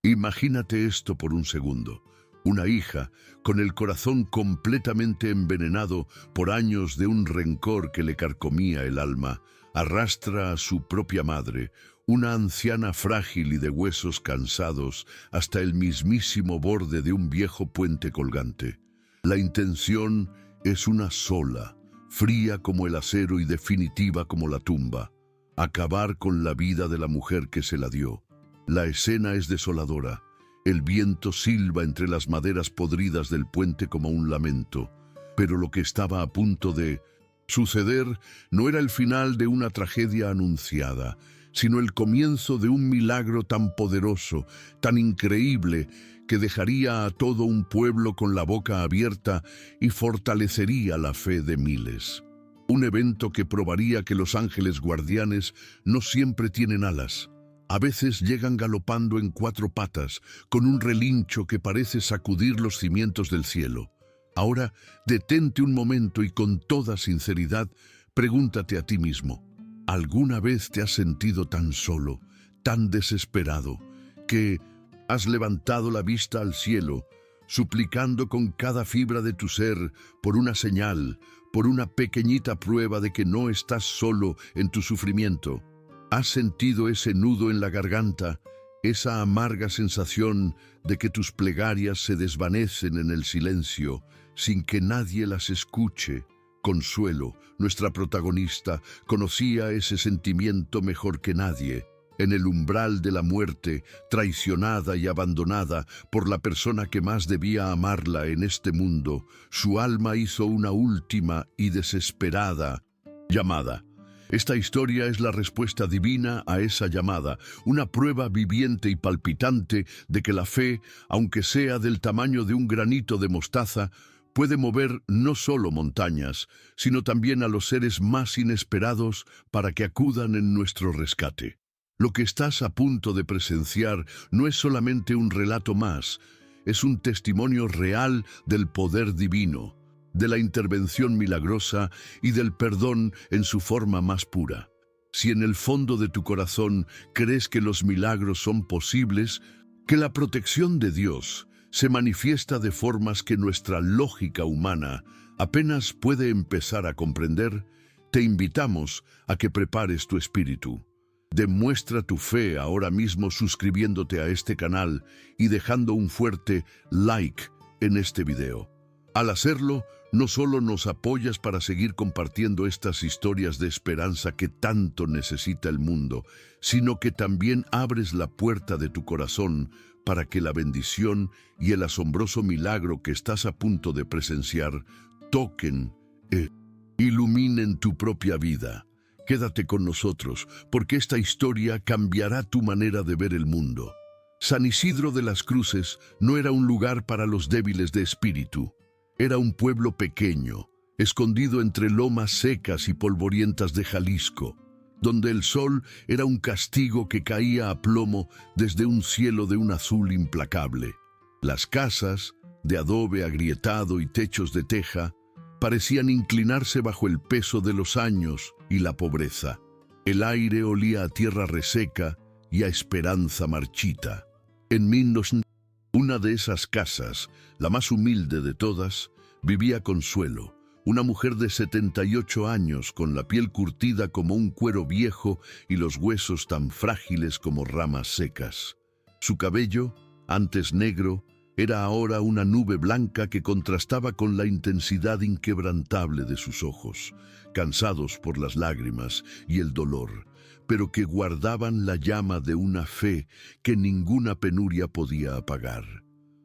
Imagínate esto por un segundo. Una hija, con el corazón completamente envenenado por años de un rencor que le carcomía el alma, arrastra a su propia madre, una anciana frágil y de huesos cansados, hasta el mismísimo borde de un viejo puente colgante. La intención es una sola, fría como el acero y definitiva como la tumba: acabar con la vida de la mujer que se la dio. La escena es desoladora. El viento silba entre las maderas podridas del puente como un lamento. Pero lo que estaba a punto de suceder no era el final de una tragedia anunciada, sino el comienzo de un milagro tan poderoso, tan increíble, que dejaría a todo un pueblo con la boca abierta y fortalecería la fe de miles. Un evento que probaría que los ángeles guardianes no siempre tienen alas. A veces llegan galopando en cuatro patas, con un relincho que parece sacudir los cimientos del cielo. Ahora, detente un momento y con toda sinceridad, pregúntate a ti mismo: ¿alguna vez te has sentido tan solo, tan desesperado, que has levantado la vista al cielo, suplicando con cada fibra de tu ser por una señal, por una pequeñita prueba de que no estás solo en tu sufrimiento? ¿Has sentido ese nudo en la garganta, esa amarga sensación de que tus plegarias se desvanecen en el silencio, sin que nadie las escuche? Consuelo, nuestra protagonista, conocía ese sentimiento mejor que nadie. En el umbral de la muerte, traicionada y abandonada por la persona que más debía amarla en este mundo, su alma hizo una última y desesperada llamada. Esta historia es la respuesta divina a esa llamada, una prueba viviente y palpitante de que la fe, aunque sea del tamaño de un granito de mostaza, puede mover no solo montañas, sino también a los seres más inesperados para que acudan en nuestro rescate. Lo que estás a punto de presenciar no es solamente un relato más, es un testimonio real del poder divino, de la intervención milagrosa y del perdón en su forma más pura. Si en el fondo de tu corazón crees que los milagros son posibles, que la protección de Dios se manifiesta de formas que nuestra lógica humana apenas puede empezar a comprender, te invitamos a que prepares tu espíritu. Demuestra tu fe ahora mismo suscribiéndote a este canal y dejando un fuerte like en este video. Al hacerlo, no solo nos apoyas para seguir compartiendo estas historias de esperanza que tanto necesita el mundo, sino que también abres la puerta de tu corazón para que la bendición y el asombroso milagro que estás a punto de presenciar toquen e iluminen tu propia vida. Quédate con nosotros, porque esta historia cambiará tu manera de ver el mundo. San Isidro de las Cruces no era un lugar para los débiles de espíritu. Era un pueblo pequeño, escondido entre lomas secas y polvorientas de Jalisco, donde el sol era un castigo que caía a plomo desde un cielo de un azul implacable. Las casas, de adobe agrietado y techos de teja, parecían inclinarse bajo el peso de los años y la pobreza. El aire olía a tierra reseca y a esperanza marchita. En 1900, una de esas casas, la más humilde de todas, vivía Consuelo, una mujer de 78 años con la piel curtida como un cuero viejo y los huesos tan frágiles como ramas secas. Su cabello, antes negro, era ahora una nube blanca que contrastaba con la intensidad inquebrantable de sus ojos, cansados por las lágrimas y el dolor, pero que guardaban la llama de una fe que ninguna penuria podía apagar.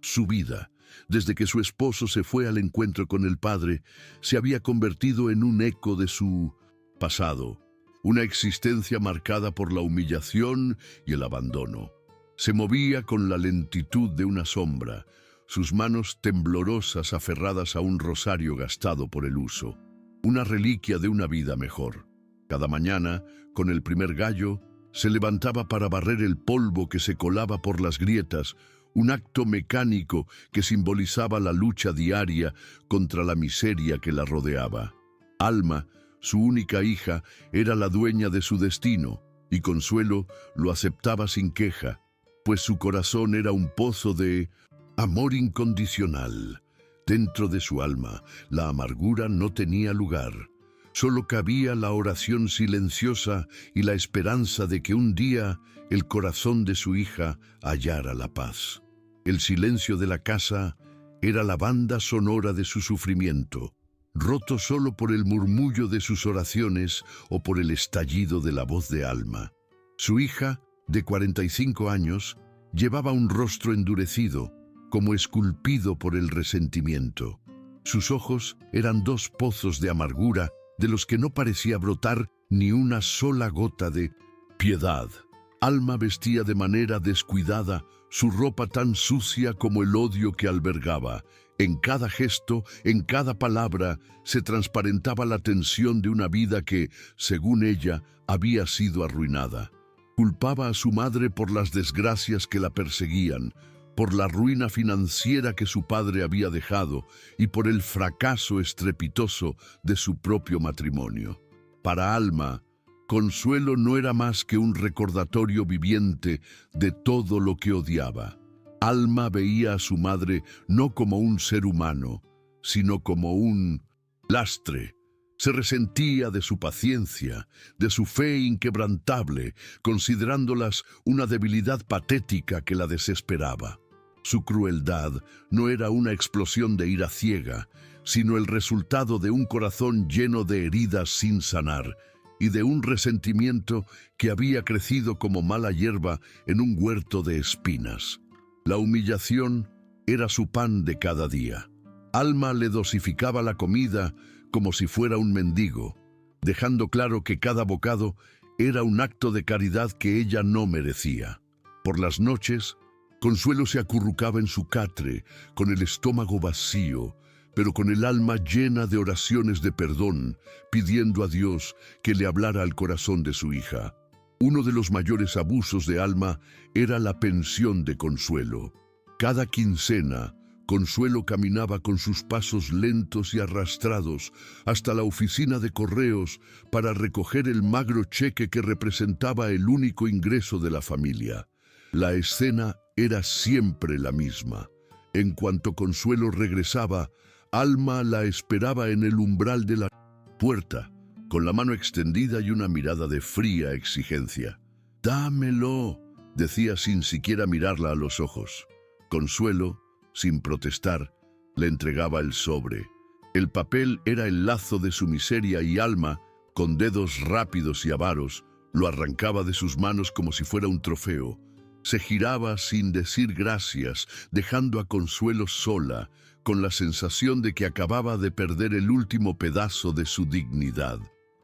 Su vida, desde que su esposo se fue al encuentro con el Padre, se había convertido en un eco de su pasado, una existencia marcada por la humillación y el abandono. Se movía con la lentitud de una sombra, sus manos temblorosas aferradas a un rosario gastado por el uso, una reliquia de una vida mejor. Cada mañana, con el primer gallo, se levantaba para barrer el polvo que se colaba por las grietas, un acto mecánico que simbolizaba la lucha diaria contra la miseria que la rodeaba. Alma, su única hija, era la dueña de su destino, y Consuelo lo aceptaba sin queja. pues su corazón era un pozo de amor incondicional. Dentro de su alma, la amargura no tenía lugar. Solo cabía la oración silenciosa y la esperanza de que un día el corazón de su hija hallara la paz. El silencio de la casa era la banda sonora de su sufrimiento, roto solo por el murmullo de sus oraciones o por el estallido de la voz de Alma. Su hija, de 45 años, llevaba un rostro endurecido, como esculpido por el resentimiento. Sus ojos eran dos pozos de amargura de los que no parecía brotar ni una sola gota de piedad. Alma vestía de manera descuidada, su ropa tan sucia como el odio que albergaba. En cada gesto, en cada palabra, se transparentaba la tensión de una vida que, según ella, había sido arruinada. Culpaba a su madre por las desgracias que la perseguían, por la ruina financiera que su padre había dejado y por el fracaso estrepitoso de su propio matrimonio. Para Alma, Consuelo no era más que un recordatorio viviente de todo lo que odiaba. Alma veía a su madre no como un ser humano, sino como un lastre. Se resentía de su paciencia, de su fe inquebrantable, considerándolas una debilidad patética que la desesperaba. Su crueldad no era una explosión de ira ciega, sino el resultado de un corazón lleno de heridas sin sanar y de un resentimiento que había crecido como mala hierba en un huerto de espinas. La humillación era su pan de cada día. Alma le dosificaba la comida como si fuera un mendigo, dejando claro que cada bocado era un acto de caridad que ella no merecía. Por las noches, Consuelo se acurrucaba en su catre, con el estómago vacío, pero con el alma llena de oraciones de perdón, pidiendo a Dios que le hablara al corazón de su hija. Uno de los mayores abusos de Alma era la pensión de Consuelo. Cada quincena, Consuelo caminaba con sus pasos lentos y arrastrados hasta la oficina de correos para recoger el magro cheque que representaba el único ingreso de la familia. La escena era siempre la misma. En cuanto Consuelo regresaba, Alma la esperaba en el umbral de la puerta, con la mano extendida y una mirada de fría exigencia. «Dámelo», decía sin siquiera mirarla a los ojos. Consuelo, sin protestar, le entregaba el sobre. El papel era el lazo de su miseria y Alma, con dedos rápidos y avaros, lo arrancaba de sus manos como si fuera un trofeo. Se giraba sin decir gracias, dejando a Consuelo sola, con la sensación de que acababa de perder el último pedazo de su dignidad.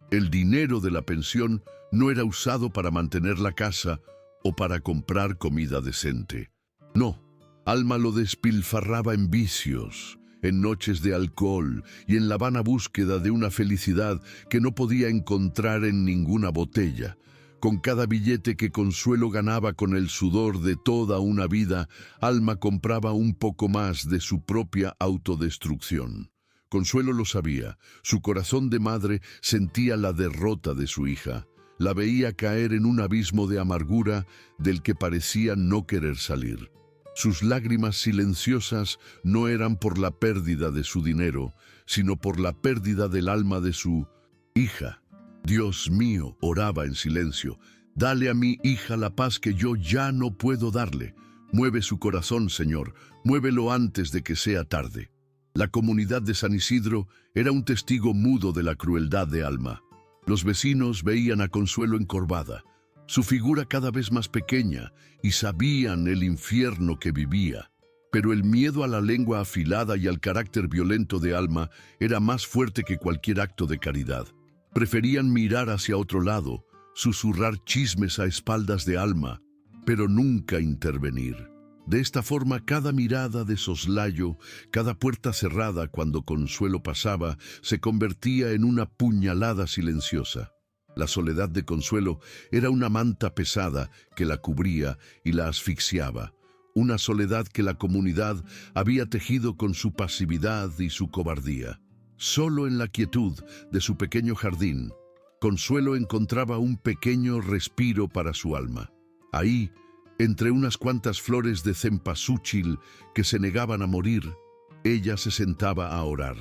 El dinero de la pensión no era usado para mantener la casa o para comprar comida decente. No, Alma lo despilfarraba en vicios, en noches de alcohol y en la vana búsqueda de una felicidad que no podía encontrar en ninguna botella. Con cada billete que Consuelo ganaba con el sudor de toda una vida, Alma compraba un poco más de su propia autodestrucción. Consuelo lo sabía. Su corazón de madre sentía la derrota de su hija. La veía caer en un abismo de amargura del que parecía no querer salir. Sus lágrimas silenciosas no eran por la pérdida de su dinero, sino por la pérdida del alma de su hija. «Dios mío», oraba en silencio, «dale a mi hija la paz que yo ya no puedo darle. Mueve su corazón, Señor, muévelo antes de que sea tarde». La comunidad de San Isidro era un testigo mudo de la crueldad de Alma. Los vecinos veían a Consuelo encorvada, su figura cada vez más pequeña, y sabían el infierno que vivía. Pero el miedo a la lengua afilada y al carácter violento de Alma era más fuerte que cualquier acto de caridad. Preferían mirar hacia otro lado, susurrar chismes a espaldas de Alma, pero nunca intervenir. De esta forma, cada mirada de soslayo, cada puerta cerrada cuando Consuelo pasaba, se convertía en una puñalada silenciosa. La soledad de Consuelo era una manta pesada que la cubría y la asfixiaba. Una soledad que la comunidad había tejido con su pasividad y su cobardía. Solo en la quietud de su pequeño jardín, Consuelo encontraba un pequeño respiro para su alma. Ahí, Entre unas cuantas flores de cempasúchil que se negaban a morir, ella se sentaba a orar.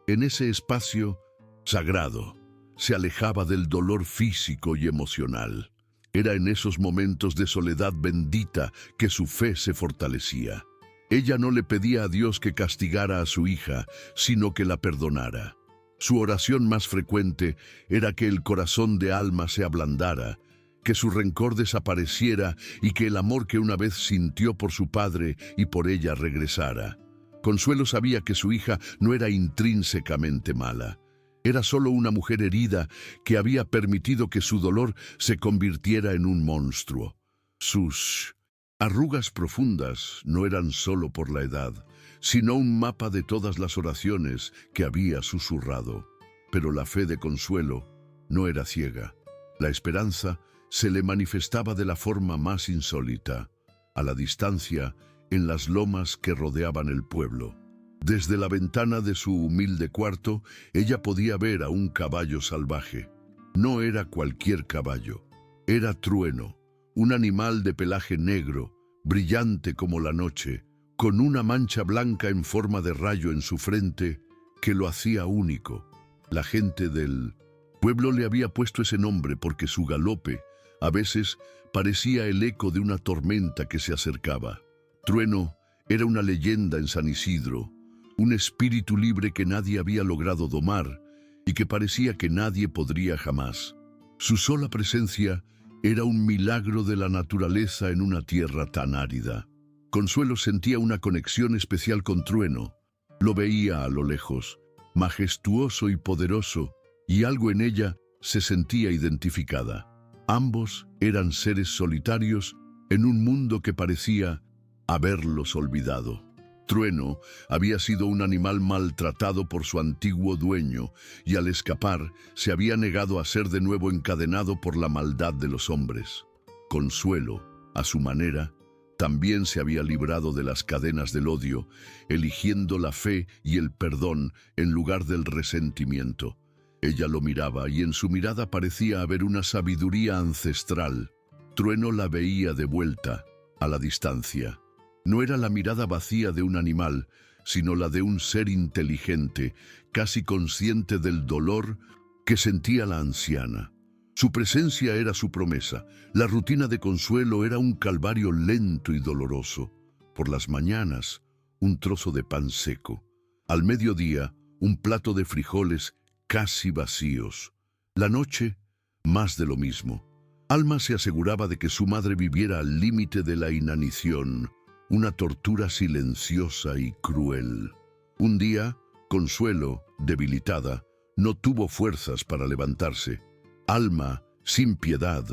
En ese espacio sagrado, se alejaba del dolor físico y emocional. Era en esos momentos de soledad bendita que su fe se fortalecía. Ella no le pedía a Dios que castigara a su hija, sino que la perdonara. Su oración más frecuente era que el corazón de Alma se ablandara, que su rencor desapareciera y que el amor que una vez sintió por su padre y por ella regresara. Consuelo sabía que su hija no era intrínsecamente mala. Era solo una mujer herida que había permitido que su dolor se convirtiera en un monstruo. Sus arrugas profundas no eran solo por la edad, sino un mapa de todas las oraciones que había susurrado. Pero la fe de Consuelo no era ciega. La esperanza se le manifestaba de la forma más insólita, a la distancia, en las lomas que rodeaban el pueblo. Desde la ventana de su humilde cuarto, ella podía ver a un caballo salvaje. No era cualquier caballo, era Trueno, un animal de pelaje negro, brillante como la noche, con una mancha blanca en forma de rayo en su frente que lo hacía único. La gente del pueblo le había puesto ese nombre porque su galope a veces parecía el eco de una tormenta que se acercaba. Trueno era una leyenda en San Isidro, un espíritu libre que nadie había logrado domar y que parecía que nadie podría jamás. Su sola presencia era un milagro de la naturaleza en una tierra tan árida. Consuelo sentía una conexión especial con Trueno. Lo veía a lo lejos, majestuoso y poderoso, y algo en ella se sentía identificada. Ambos eran seres solitarios en un mundo que parecía haberlos olvidado. Trueno había sido un animal maltratado por su antiguo dueño y al escapar se había negado a ser de nuevo encadenado por la maldad de los hombres. Consuelo, a su manera, también se había librado de las cadenas del odio, eligiendo la fe y el perdón en lugar del resentimiento. Ella lo miraba y en su mirada parecía haber una sabiduría ancestral. Trueno la veía de vuelta, a la distancia. No era la mirada vacía de un animal, sino la de un ser inteligente, casi consciente del dolor que sentía la anciana. Su presencia era su promesa. La rutina de Consuelo era un calvario lento y doloroso. Por las mañanas, un trozo de pan seco. Al mediodía, un plato de frijoles casi vacíos. La noche, más de lo mismo. Alma se aseguraba de que su madre viviera al límite de la inanición, una tortura silenciosa y cruel. Un día, Consuelo, debilitada, no tuvo fuerzas para levantarse. Alma, sin piedad,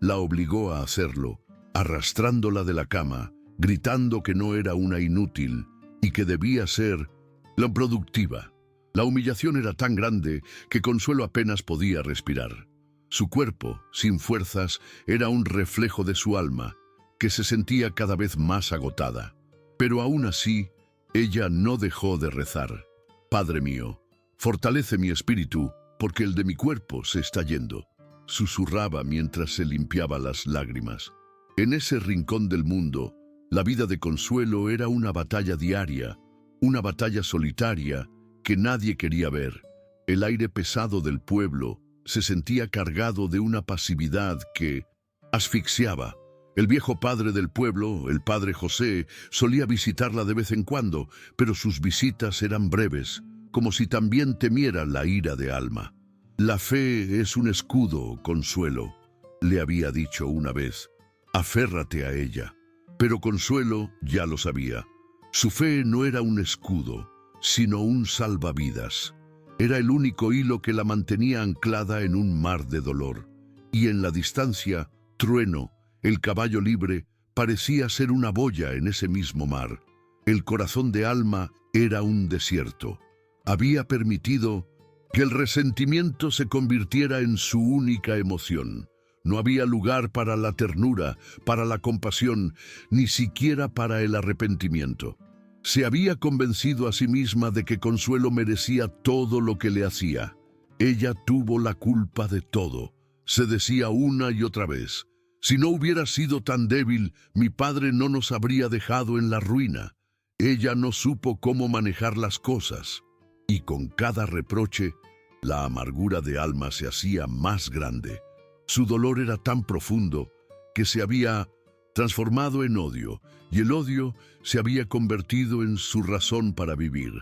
la obligó a hacerlo, arrastrándola de la cama, gritando que no era una inútil y que debía ser la productiva. La humillación era tan grande que Consuelo apenas podía respirar. Su cuerpo, sin fuerzas, era un reflejo de su alma, que se sentía cada vez más agotada. Pero aún así, ella no dejó de rezar. Padre mío, fortalece mi espíritu, porque el de mi cuerpo se está yendo, susurraba mientras se limpiaba las lágrimas. En ese rincón del mundo, la vida de Consuelo era una batalla diaria, una batalla solitaria que nadie quería ver. El aire pesado del pueblo se sentía cargado de una pasividad que asfixiaba. El viejo padre del pueblo, el padre José, solía visitarla de vez en cuando, pero sus visitas eran breves, como si también temiera la ira de Alma. La fe es un escudo, Consuelo, le había dicho una vez. Aférrate a ella. Pero Consuelo ya lo sabía. Su fe no era un escudo, sino un salvavidas. Era el único hilo que la mantenía anclada en un mar de dolor. Y en la distancia, Trueno, el caballo libre, parecía ser una boya en ese mismo mar. El corazón de Alma era un desierto. Había permitido que el resentimiento se convirtiera en su única emoción. No había lugar para la ternura, para la compasión, ni siquiera para el arrepentimiento. Se había convencido a sí misma de que Consuelo merecía todo lo que le hacía. Ella tuvo la culpa de todo, se decía una y otra vez. Si no hubiera sido tan débil, mi padre no nos habría dejado en la ruina. Ella no supo cómo manejar las cosas. Y con cada reproche, la amargura de Alma se hacía más grande. Su dolor era tan profundo que se había transformado en odio, y el odio se había convertido en su razón para vivir.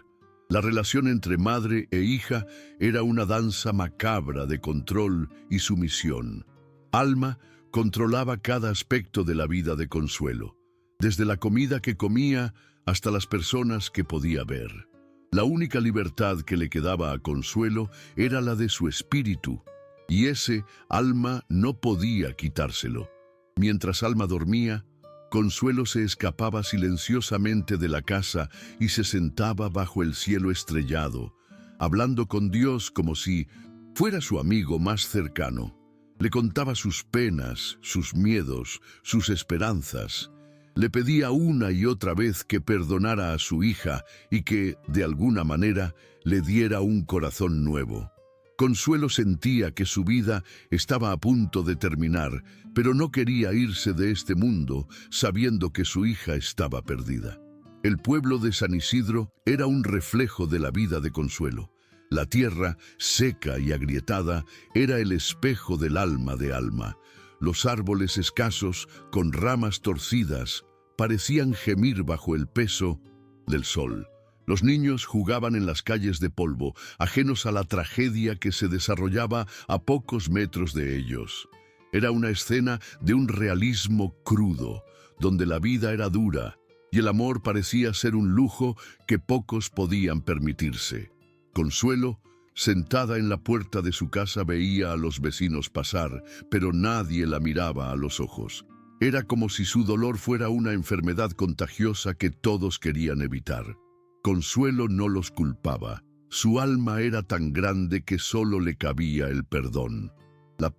La relación entre madre e hija era una danza macabra de control y sumisión. Alma controlaba cada aspecto de la vida de Consuelo, desde la comida que comía hasta las personas que podía ver. La única libertad que le quedaba a Consuelo era la de su espíritu, y ese Alma no podía quitárselo. Mientras Alma dormía, Consuelo se escapaba silenciosamente de la casa y se sentaba bajo el cielo estrellado, hablando con Dios como si fuera su amigo más cercano. Le contaba sus penas, sus miedos, sus esperanzas. Le pedía una y otra vez que perdonara a su hija y que, de alguna manera, le diera un corazón nuevo. Consuelo sentía que su vida estaba a punto de terminar, pero no quería irse de este mundo sabiendo que su hija estaba perdida. El pueblo de San Isidro era un reflejo de la vida de Consuelo. La tierra, seca y agrietada, era el espejo del alma de Alma. Los árboles escasos, con ramas torcidas, parecían gemir bajo el peso del sol. Los niños jugaban en las calles de polvo, ajenos a la tragedia que se desarrollaba a pocos metros de ellos. Era una escena de un realismo crudo, donde la vida era dura y el amor parecía ser un lujo que pocos podían permitirse. Consuelo, sentada en la puerta de su casa, veía a los vecinos pasar, pero nadie la miraba a los ojos. Era como si su dolor fuera una enfermedad contagiosa que todos querían evitar. Consuelo no los culpaba. Su alma era tan grande que solo le cabía el perdón. La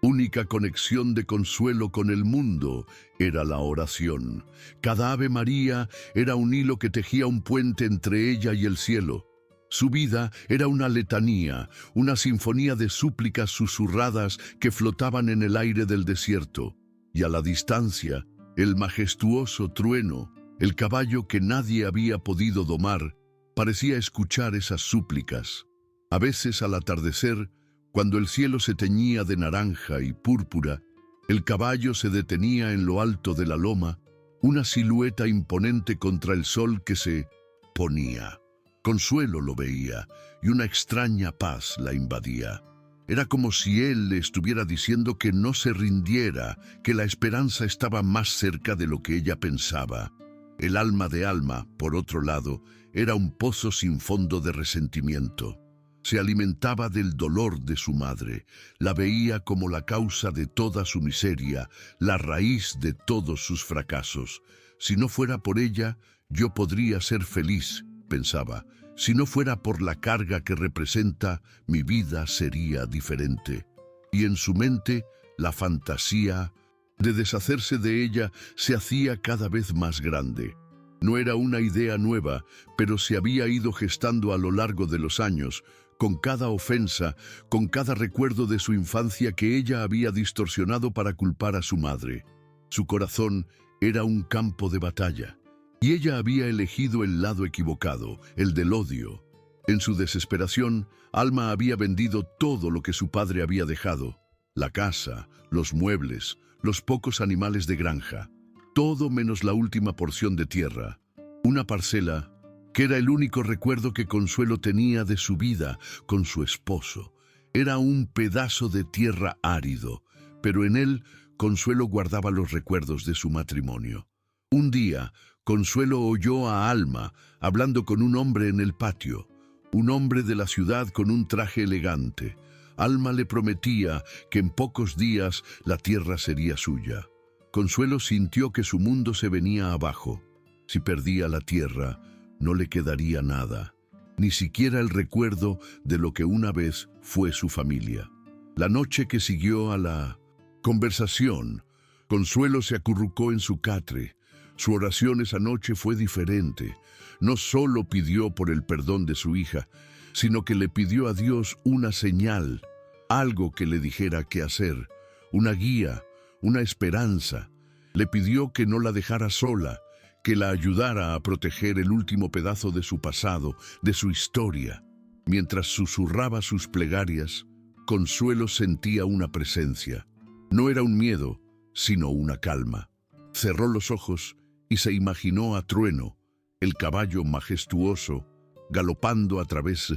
única conexión de Consuelo con el mundo era la oración. Cada Ave María era un hilo que tejía un puente entre ella y el cielo. Su vida era una letanía, una sinfonía de súplicas susurradas que flotaban en el aire del desierto. Y a la distancia, el majestuoso trueno, el caballo que nadie había podido domar, parecía escuchar esas súplicas. A veces al atardecer, cuando el cielo se teñía de naranja y púrpura, el caballo se detenía en lo alto de la loma, una silueta imponente contra el sol que se ponía. Consuelo lo veía y una extraña paz la invadía. Era como si él le estuviera diciendo que no se rindiera, que la esperanza estaba más cerca de lo que ella pensaba. El alma de Alma, por otro lado, era un pozo sin fondo de resentimiento. Se alimentaba del dolor de su madre, la veía como la causa de toda su miseria, la raíz de todos sus fracasos. Si no fuera por ella, yo podría ser feliz, pensaba. Si no fuera por la carga que representa, mi vida sería diferente. Y en su mente, la fantasía de deshacerse de ella se hacía cada vez más grande. No era una idea nueva, pero se había ido gestando a lo largo de los años, con cada ofensa, con cada recuerdo de su infancia que ella había distorsionado para culpar a su madre. Su corazón era un campo de batalla, y ella había elegido el lado equivocado, el del odio. En su desesperación, Alma había vendido todo lo que su padre había dejado: la casa, los muebles, los pocos animales de granja, todo menos la última porción de tierra, una parcela que era el único recuerdo que Consuelo tenía de su vida con su esposo. Era un pedazo de tierra árido, pero en él Consuelo guardaba los recuerdos de su matrimonio. Un día, Consuelo oyó a Alma hablando con un hombre en el patio, un hombre de la ciudad con un traje elegante. Alma le prometía que en pocos días la tierra sería suya. Consuelo sintió que su mundo se venía abajo. Si perdía la tierra, no le quedaría nada, ni siquiera el recuerdo de lo que una vez fue su familia. La noche que siguió a la conversación, Consuelo se acurrucó en su catre. Su oración esa noche fue diferente. No solo pidió por el perdón de su hija, sino que le pidió a Dios una señal, algo que le dijera qué hacer, una guía, una esperanza. Le pidió que no la dejara sola, que la ayudara a proteger el último pedazo de su pasado, de su historia. Mientras susurraba sus plegarias, Consuelo sentía una presencia. No era un miedo, sino una calma. Cerró los ojos y se imaginó a Trueno, el caballo majestuoso, galopando a través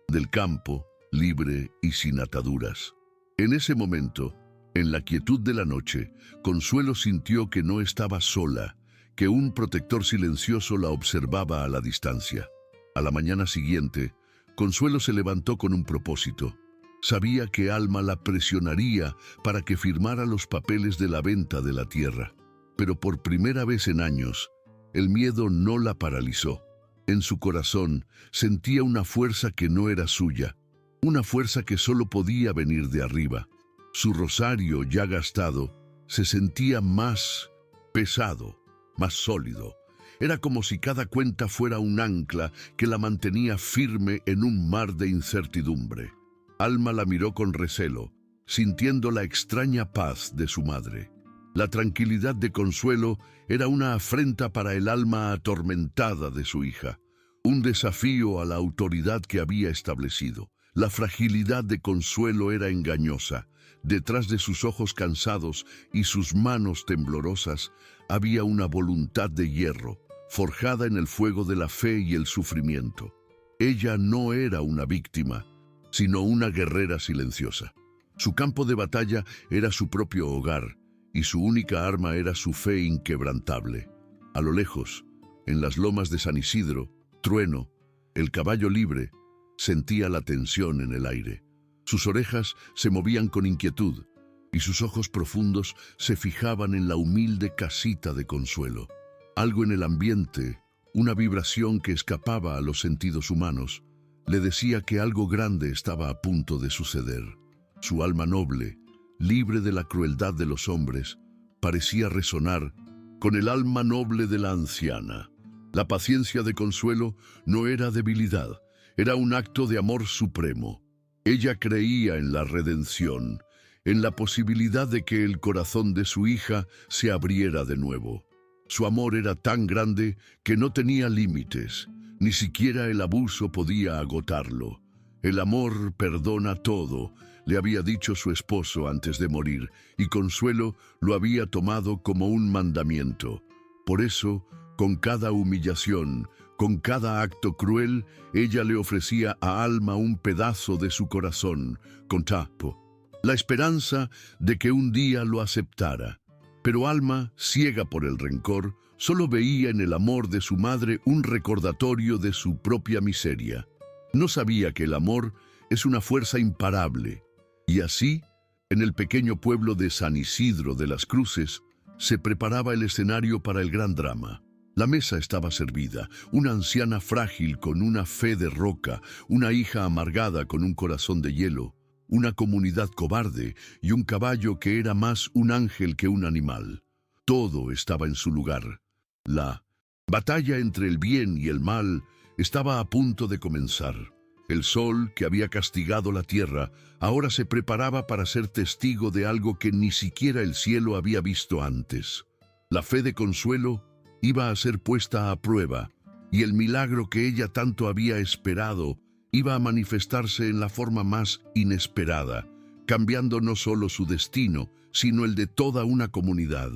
del campo, libre y sin ataduras. En ese momento, en la quietud de la noche, Consuelo sintió que no estaba sola, que un protector silencioso la observaba a la distancia. A la mañana siguiente, Consuelo se levantó con un propósito. Sabía que Alma la presionaría para que firmara los papeles de la venta de la tierra. Pero por primera vez en años, el miedo no la paralizó. En su corazón sentía una fuerza que no era suya, una fuerza que solo podía venir de arriba. Su rosario ya gastado se sentía más pesado, más sólido. Era como si cada cuenta fuera un ancla que la mantenía firme en un mar de incertidumbre. Alma la miró con recelo, sintiendo la extraña paz de su madre. La tranquilidad de Consuelo era una afrenta para el alma atormentada de su hija, un desafío a la autoridad que había establecido. La fragilidad de Consuelo era engañosa. Detrás de sus ojos cansados y sus manos temblorosas había una voluntad de hierro, forjada en el fuego de la fe y el sufrimiento. Ella no era una víctima, sino una guerrera silenciosa. Su campo de batalla era su propio hogar, y su única arma era su fe inquebrantable. A lo lejos, en las lomas de San Isidro, Trueno, el caballo libre, sentía la tensión en el aire. Sus orejas se movían con inquietud, y sus ojos profundos se fijaban en la humilde casita de Consuelo. Algo en el ambiente, una vibración que escapaba a los sentidos humanos, le decía que algo grande estaba a punto de suceder. Su alma noble, libre de la crueldad de los hombres, parecía resonar con el alma noble de la anciana. La paciencia de Consuelo no era debilidad, era un acto de amor supremo. Ella creía en la redención, en la posibilidad de que el corazón de su hija se abriera de nuevo. Su amor era tan grande que no tenía límites. Ni siquiera el abuso podía agotarlo. El amor perdona todo, le había dicho su esposo antes de morir, y Consuelo lo había tomado como un mandamiento. Por eso, con cada humillación, con cada acto cruel, ella le ofrecía a Alma un pedazo de su corazón, con tapo, la esperanza de que un día lo aceptara. Pero Alma, ciega por el rencor, solo veía en el amor de su madre un recordatorio de su propia miseria. No sabía que el amor es una fuerza imparable. Y así, en el pequeño pueblo de San Isidro de las Cruces, se preparaba el escenario para el gran drama. La mesa estaba servida, una anciana frágil con una fe de roca, una hija amargada con un corazón de hielo, una comunidad cobarde y un caballo que era más un ángel que un animal. Todo estaba en su lugar. La batalla entre el bien y el mal estaba a punto de comenzar. El sol, que había castigado la tierra, ahora se preparaba para ser testigo de algo que ni siquiera el cielo había visto antes. La fe de Consuelo iba a ser puesta a prueba, y el milagro que ella tanto había esperado iba a manifestarse en la forma más inesperada, cambiando no solo su destino, sino el de toda una comunidad.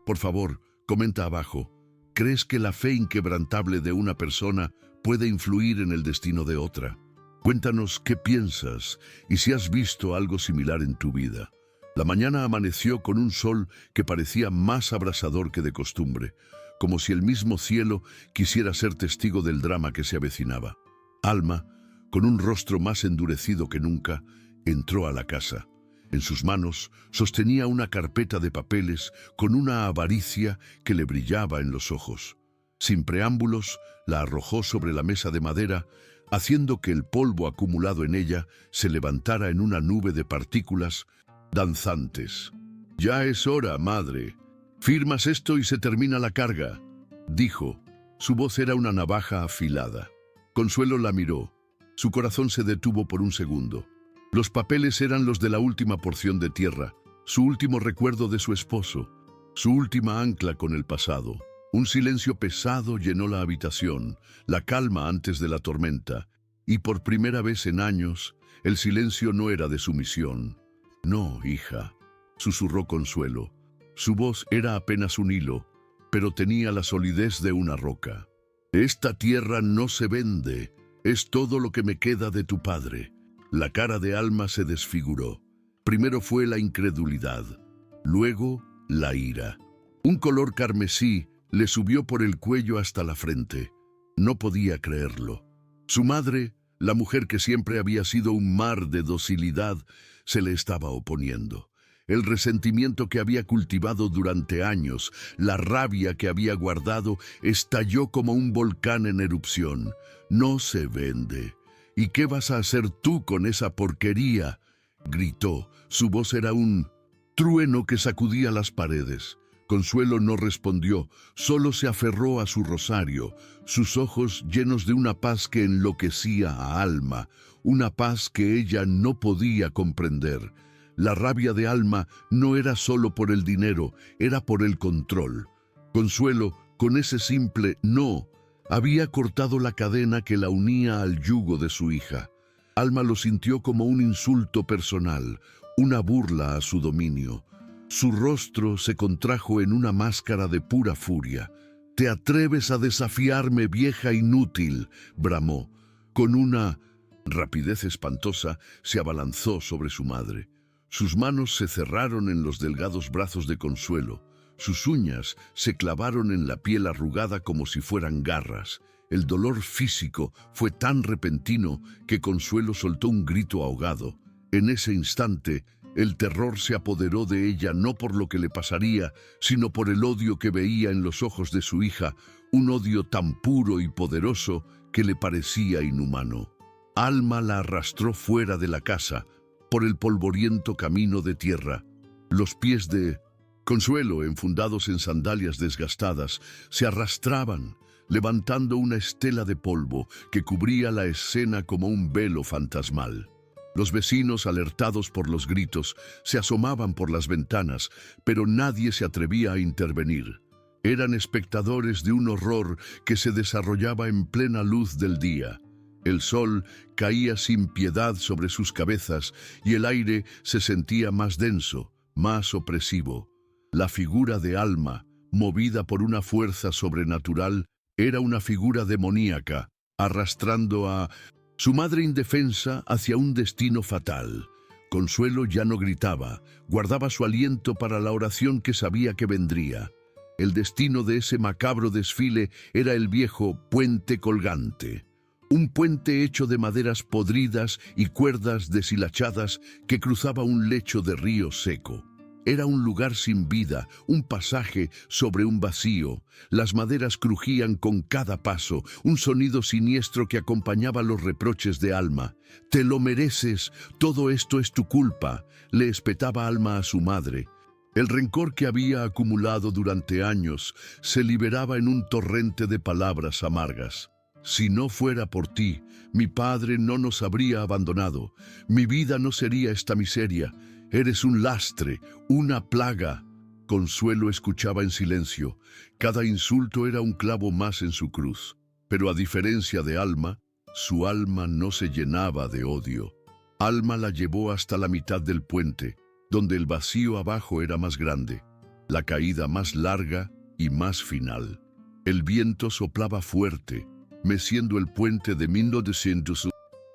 Por favor, comenta abajo, ¿crees que la fe inquebrantable de una persona puede influir en el destino de otra? Cuéntanos qué piensas y si has visto algo similar en tu vida. La mañana amaneció con un sol que parecía más abrasador que de costumbre, como si el mismo cielo quisiera ser testigo del drama que se avecinaba. Alma, con un rostro más endurecido que nunca, entró a la casa. En sus manos sostenía una carpeta de papeles con una avaricia que le brillaba en los ojos. Sin preámbulos, la arrojó sobre la mesa de madera, haciendo que el polvo acumulado en ella se levantara en una nube de partículas danzantes. «Ya es hora, madre. Firmas esto y se termina la carga», dijo. Su voz era una navaja afilada. Consuelo la miró. Su corazón se detuvo por un segundo. Los papeles eran los de la última porción de tierra, su último recuerdo de su esposo, su última ancla con el pasado. Un silencio pesado llenó la habitación, la calma antes de la tormenta, y por primera vez en años, el silencio no era de sumisión. «No, hija», susurró Consuelo. Su voz era apenas un hilo, pero tenía la solidez de una roca. «Esta tierra no se vende, es todo lo que me queda de tu padre». La cara de Alma se desfiguró. Primero fue la incredulidad, luego la ira. Un color carmesí le subió por el cuello hasta la frente. No podía creerlo. Su madre, la mujer que siempre había sido un mar de docilidad, se le estaba oponiendo. El resentimiento que había cultivado durante años, la rabia que había guardado, estalló como un volcán en erupción. «No se vende. ¿Y qué vas a hacer tú con esa porquería?», gritó. Su voz era un trueno que sacudía las paredes. Consuelo no respondió, solo se aferró a su rosario, sus ojos llenos de una paz que enloquecía a Alma, una paz que ella no podía comprender. La rabia de Alma no era solo por el dinero, era por el control. Consuelo, con ese simple «no», había cortado la cadena que la unía al yugo de su hija. Alma lo sintió como un insulto personal, una burla a su dominio. Su rostro se contrajo en una máscara de pura furia. «¿Te atreves a desafiarme, vieja inútil?», bramó. Con una rapidez espantosa se abalanzó sobre su madre. Sus manos se cerraron en los delgados brazos de Consuelo. Sus uñas se clavaron en la piel arrugada como si fueran garras. El dolor físico fue tan repentino que Consuelo soltó un grito ahogado. En ese instante, el terror se apoderó de ella no por lo que le pasaría, sino por el odio que veía en los ojos de su hija, un odio tan puro y poderoso que le parecía inhumano. Alma la arrastró fuera de la casa, por el polvoriento camino de tierra. Los pies de Consuelo, enfundados en sandalias desgastadas, se arrastraban, levantando una estela de polvo que cubría la escena como un velo fantasmal. Los vecinos, alertados por los gritos, se asomaban por las ventanas, pero nadie se atrevía a intervenir. Eran espectadores de un horror que se desarrollaba en plena luz del día. El sol caía sin piedad sobre sus cabezas y el aire se sentía más denso, más opresivo. La figura de Alma, movida por una fuerza sobrenatural, era una figura demoníaca, arrastrando a su madre indefensa hacia un destino fatal. Consuelo ya no gritaba, guardaba su aliento para la oración que sabía que vendría. El destino de ese macabro desfile era el viejo puente colgante. Un puente hecho de maderas podridas y cuerdas deshilachadas que cruzaba un lecho de río seco. Era un lugar sin vida, un pasaje sobre un vacío. Las maderas crujían con cada paso, un sonido siniestro que acompañaba los reproches de Alma. «Te lo mereces, todo esto es tu culpa», le espetaba Alma a su madre. El rencor que había acumulado durante años se liberaba en un torrente de palabras amargas. «Si no fuera por ti, mi padre no nos habría abandonado. Mi vida no sería esta miseria. Eres un lastre, una plaga». Consuelo escuchaba en silencio. Cada insulto era un clavo más en su cruz. Pero a diferencia de Alma, su alma no se llenaba de odio. Alma la llevó hasta la mitad del puente, donde el vacío abajo era más grande, la caída más larga y más final. El viento soplaba fuerte, meciendo el puente de 1900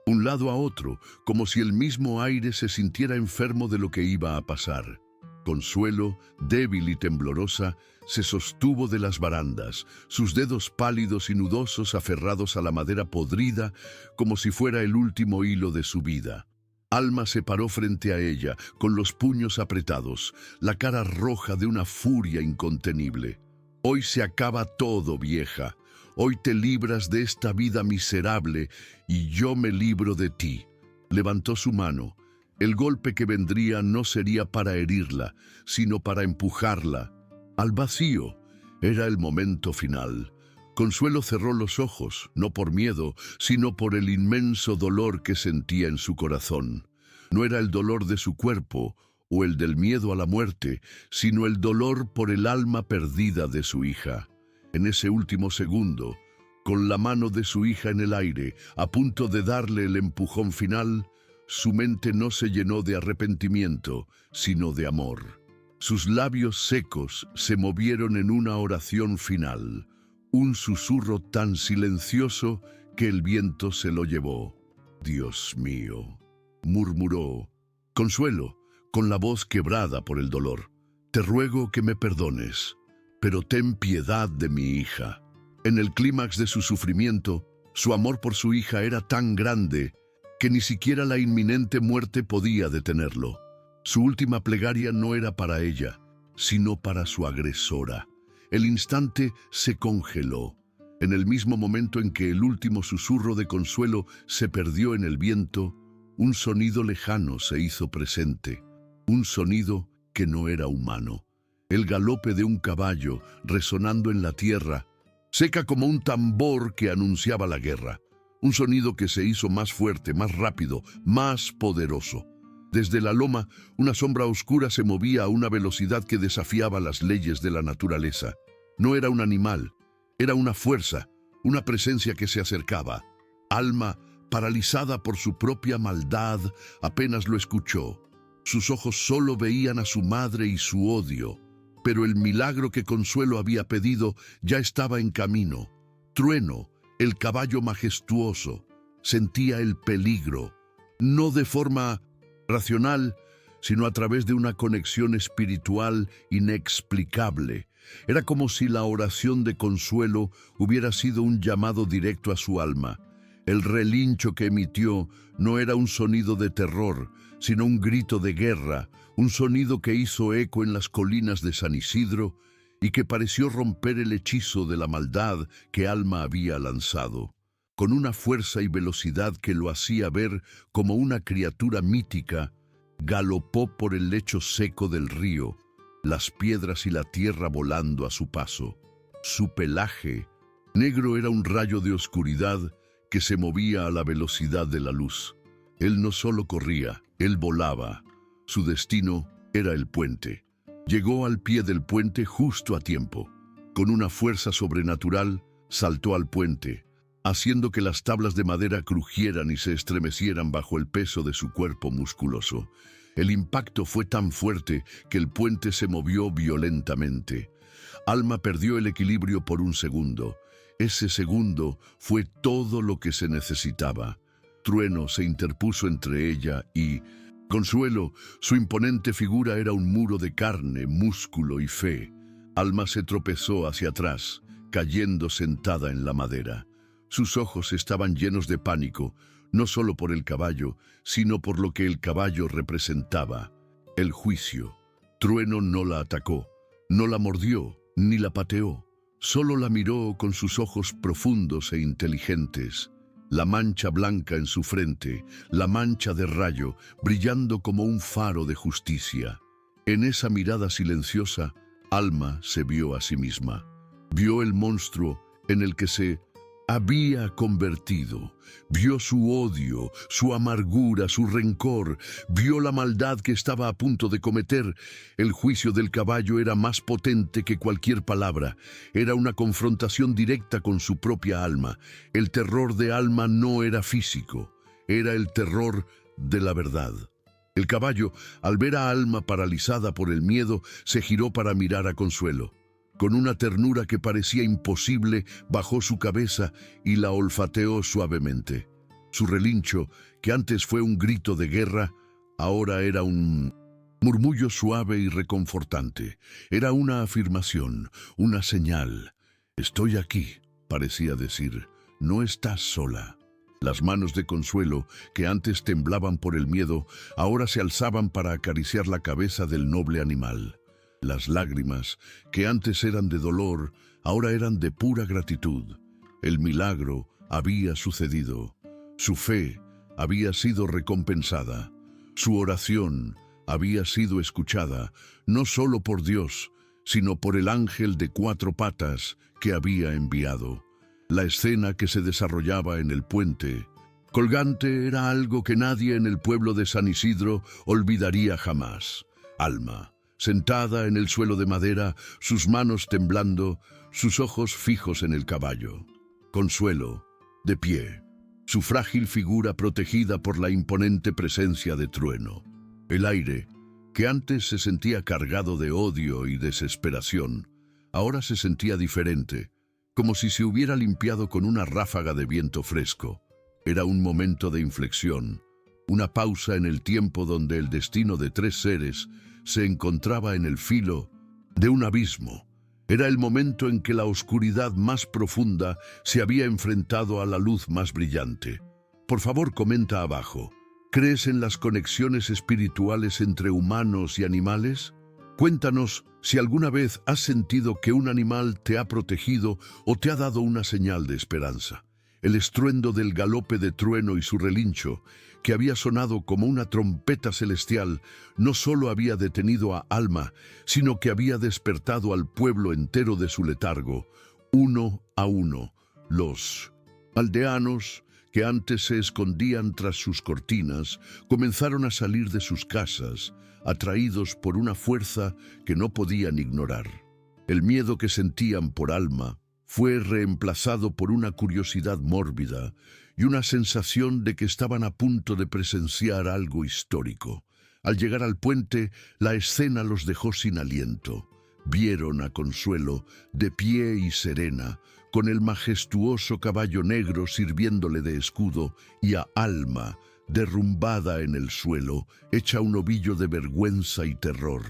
un lado a otro, como si el mismo aire se sintiera enfermo de lo que iba a pasar. Consuelo, débil y temblorosa, se sostuvo de las barandas, sus dedos pálidos y nudosos aferrados a la madera podrida como si fuera el último hilo de su vida. Alma se paró frente a ella, con los puños apretados, la cara roja de una furia incontenible. «Hoy se acaba todo, vieja. Hoy te libras de esta vida miserable y yo me libro de ti». Levantó su mano. El golpe que vendría no sería para herirla, sino para empujarla al vacío. Era el momento final. Consuelo cerró los ojos, no por miedo, sino por el inmenso dolor que sentía en su corazón. No era el dolor de su cuerpo o el del miedo a la muerte, sino el dolor por el alma perdida de su hija. En ese último segundo, con la mano de su hija en el aire, a punto de darle el empujón final, su mente no se llenó de arrepentimiento, sino de amor. Sus labios secos se movieron en una oración final, un susurro tan silencioso que el viento se lo llevó. «Dios mío», murmuró, «Consuelo», con la voz quebrada por el dolor, «te ruego que me perdones, pero ten piedad de mi hija». En el clímax de su sufrimiento, su amor por su hija era tan grande que ni siquiera la inminente muerte podía detenerlo. Su última plegaria no era para ella, sino para su agresora. El instante se congeló. En el mismo momento en que el último susurro de consuelo se perdió en el viento, un sonido lejano se hizo presente, un sonido que no era humano. El galope de un caballo resonando en la tierra, seca como un tambor que anunciaba la guerra. Un sonido que se hizo más fuerte, más rápido, más poderoso. Desde la loma, una sombra oscura se movía a una velocidad que desafiaba las leyes de la naturaleza. No era un animal, era una fuerza, una presencia que se acercaba. Alma, paralizada por su propia maldad, apenas lo escuchó. Sus ojos solo veían a su madre y su odio. Pero el milagro que Consuelo había pedido ya estaba en camino. Trueno, el caballo majestuoso, sentía el peligro, no de forma racional, sino a través de una conexión espiritual inexplicable. Era como si la oración de Consuelo hubiera sido un llamado directo a su alma. El relincho que emitió no era un sonido de terror, sino un grito de guerra, un sonido que hizo eco en las colinas de San Isidro y que pareció romper el hechizo de la maldad que Alma había lanzado. Con una fuerza y velocidad que lo hacía ver como una criatura mítica, galopó por el lecho seco del río, las piedras y la tierra volando a su paso. Su pelaje negro era un rayo de oscuridad que se movía a la velocidad de la luz. Él no solo corría, él volaba. Su destino era el puente. Llegó al pie del puente justo a tiempo. Con una fuerza sobrenatural, saltó al puente, haciendo que las tablas de madera crujieran y se estremecieran bajo el peso de su cuerpo musculoso. El impacto fue tan fuerte que el puente se movió violentamente. Alma perdió el equilibrio por un segundo. Ese segundo fue todo lo que se necesitaba. Trueno se interpuso entre ella y Consuelo. Su imponente figura era un muro de carne, músculo y fe. Alma se tropezó hacia atrás, cayendo sentada en la madera. Sus ojos estaban llenos de pánico, no solo por el caballo, sino por lo que el caballo representaba: el juicio. Trueno no la atacó, no la mordió, ni la pateó. Solo la miró con sus ojos profundos e inteligentes. La mancha blanca en su frente, la mancha de rayo, brillando como un faro de justicia. En esa mirada silenciosa, Alma se vio a sí misma. Vio el monstruo en el que se había convertido. Vio su odio, su amargura, su rencor. Vio la maldad que estaba a punto de cometer. El juicio del caballo era más potente que cualquier palabra. Era una confrontación directa con su propia alma. El terror de Alma no era físico, era el terror de la verdad. El caballo, al ver a Alma paralizada por el miedo, se giró para mirar a Consuelo. Con una ternura que parecía imposible, bajó su cabeza y la olfateó suavemente. Su relincho, que antes fue un grito de guerra, ahora era un murmullo suave y reconfortante. Era una afirmación, una señal. «Estoy aquí», parecía decir, «no estás sola». Las manos de Consuelo, que antes temblaban por el miedo, ahora se alzaban para acariciar la cabeza del noble animal. Las lágrimas, que antes eran de dolor, ahora eran de pura gratitud. El milagro había sucedido. Su fe había sido recompensada. Su oración había sido escuchada, no solo por Dios, sino por el ángel de 4 patas que había enviado. La escena que se desarrollaba en el puente colgante era algo que nadie en el pueblo de San Isidro olvidaría jamás. Alma, sentada en el suelo de madera, sus manos temblando, sus ojos fijos en el caballo. Consuelo, de pie, su frágil figura protegida por la imponente presencia de Trueno. El aire, que antes se sentía cargado de odio y desesperación, ahora se sentía diferente, como si se hubiera limpiado con una ráfaga de viento fresco. Era un momento de inflexión, una pausa en el tiempo donde el destino de tres seres se encontraba en el filo de un abismo. Era el momento en que la oscuridad más profunda se había enfrentado a la luz más brillante. Por favor, comenta abajo. ¿Crees en las conexiones espirituales entre humanos y animales? Cuéntanos si alguna vez has sentido que un animal te ha protegido o te ha dado una señal de esperanza. El estruendo del galope de Trueno y su relincho, que había sonado como una trompeta celestial, no solo había detenido a Alma, sino que había despertado al pueblo entero de su letargo. Uno a uno, los aldeanos, que antes se escondían tras sus cortinas, comenzaron a salir de sus casas, atraídos por una fuerza que no podían ignorar. El miedo que sentían por Alma fue reemplazado por una curiosidad mórbida y una sensación de que estaban a punto de presenciar algo histórico. Al llegar al puente, la escena los dejó sin aliento. Vieron a Consuelo, de pie y serena, con el majestuoso caballo negro sirviéndole de escudo, y a Alma, derrumbada en el suelo, hecha un ovillo de vergüenza y terror.